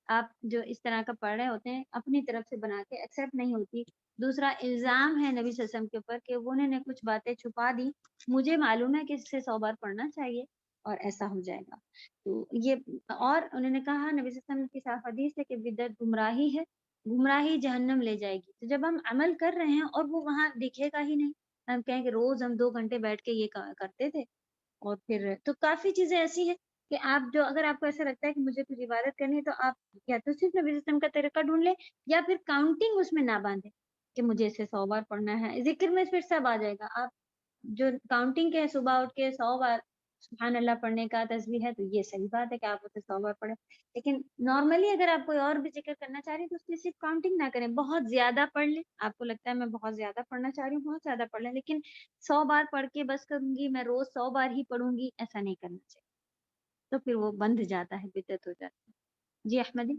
آپ جو اس طرح کا پڑھ رہے ہوتے ہیں اپنی طرف سے بنا کے ایکسیپٹ نہیں ہوتی. دوسرا الزام ہے نبی صلی اللہ علیہ وسلم کے اوپر کہ انہوں نے کچھ باتیں چھپا دی، مجھے معلوم ہے کہ اس سے 100 بار پڑھنا چاہیے اور ایسا ہو جائے گا. تو یہ اور انہوں نے کہا نبی صلی اللہ علیہ وسلم کی صاف حدیث ہے کہ بدعت گمراہی ہے، گمراہی جہنم لے جائے گی. تو جب ہم عمل کر رہے ہیں اور وہ وہاں دکھے گا ہی نہیں، ہم کہیں کہ روز ہم 2 گھنٹے بیٹھ کے یہ کرتے تھے، اور پھر تو کافی چیزیں ایسی ہیں کہ آپ جو اگر آپ کو ایسا لگتا ہے کہ مجھے کچھ عبادت کرنی ہے تو آپ یا تو صرف نبی صلی اللہ علیہ وسلم کا طریقہ ڈھونڈ لیں یا پھر کاؤنٹنگ اس میں نہ باندھیں کہ مجھے اسے 100 بار پڑھنا ہے. ذکر میں پھر سب آ جائے گا. آپ جو کاؤنٹنگ کے صبح اٹھ کے 100 بار سبحان اللہ پڑھنے کا تسبیح ہے تو یہ صحیح بات ہے کہ آپ اسے 100 بار پڑھیں. لیکن نارملی اگر آپ کوئی اور بھی ذکر کرنا چاہ رہے ہیں تو اس کی صرف کاؤنٹنگ نہ کریں، بہت زیادہ پڑھ لیں. آپ کو لگتا ہے میں بہت زیادہ پڑھنا چاہ رہی ہوں، بہت زیادہ پڑھ لیں، لیکن 100 بار پڑھ کے بس کروں گی، میں روز 100 بار ہی پڑھوں گی، ایسا نہیں کرنا چاہیے. تو پھر وہ بندھ جاتا ہے، بدعت ہو جاتی ہے. جی احمدی.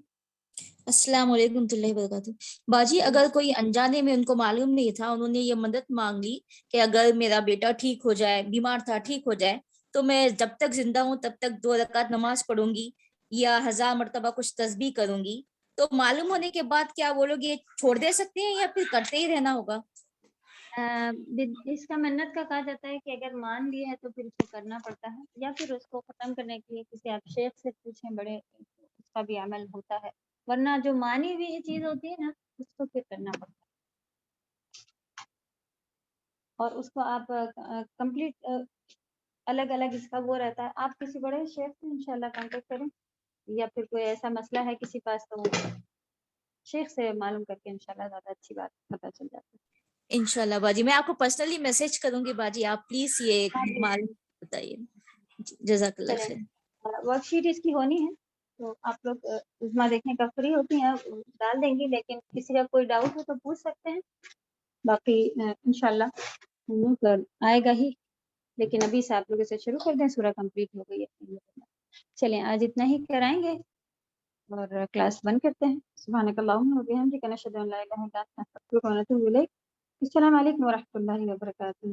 السلام علیکم ورحمۃ اللہ وبرکاتہ. باجی اگر کوئی انجانے میں ان کو معلوم نہیں تھا، انہوں نے یہ مدد مانگ لی کہ اگر میرا بیٹا ٹھیک ہو جائے، بیمار تھا ٹھیک ہو جائے، تو میں جب تک زندہ ہوں تب تک 2 رکعت نماز پڑھوں گی یا 1000 مرتبہ کچھ تسبیح کروں گی، تو معلوم ہونے کے بعد کیا وہ لوگ یہ چھوڑ دے سکتے ہیں یا پھر کرتے ہی رہنا ہوگا؟ اس کا منت کا کہا جاتا ہے کہ اگر مان لیا ہے تو پھر اس کو کرنا پڑتا ہے، یا پھر اس کو ختم کرنے کے لیے کسی آپ شیخ سے پوچھیں، بڑے اس کا بھی عمل ہوتا ہے. ورنہ جو مانی ہوئی یہ چیز ہوتی ہے نا اس کو پھر کرنا پڑتا ہے، اور اس کو آپ کمپلیٹ الگ الگ اس کا وہ رہتا ہے. آپ کسی بڑے شیخ سے انشاءاللہ کانٹیکٹ کریں، یا پھر کوئی ایسا مسئلہ ہے کسی پاس تو شیخ سے معلوم کر کے انشاءاللہ زیادہ اچھی بات پتہ چل جاتی ہے. انشاءاللہ باجی میں آپ کو پرسنلی میسج کروں گی. باجی آپ پلیز یہ ہاں جی معلوم بتائیے. جزاک اللہ چلیں، خیر. ورک شیٹ اس کی ہونی ہے تو آپ لوگ عظما دیکھنے کا فری ہوتی ہیں ڈال دیں گی، لیکن کسی کا کوئی ڈاؤٹ ہو تو پوچھ سکتے ہیں. باقی انشاءاللہ آئے گا ہی، لیکن ابھی سے آپ لوگ اسے شروع کر دیں، سورہ کمپلیٹ ہو گئی ہے. چلیں آج اتنا ہی کرائیں گے اور کلاس بند کرتے ہیں. سبحانک اللہم و بحمدک نشہد ان لا الہ الا انت نستغفرک و نتوب الیک. السلام علیکم و رحمۃ اللہ وبرکاتہ.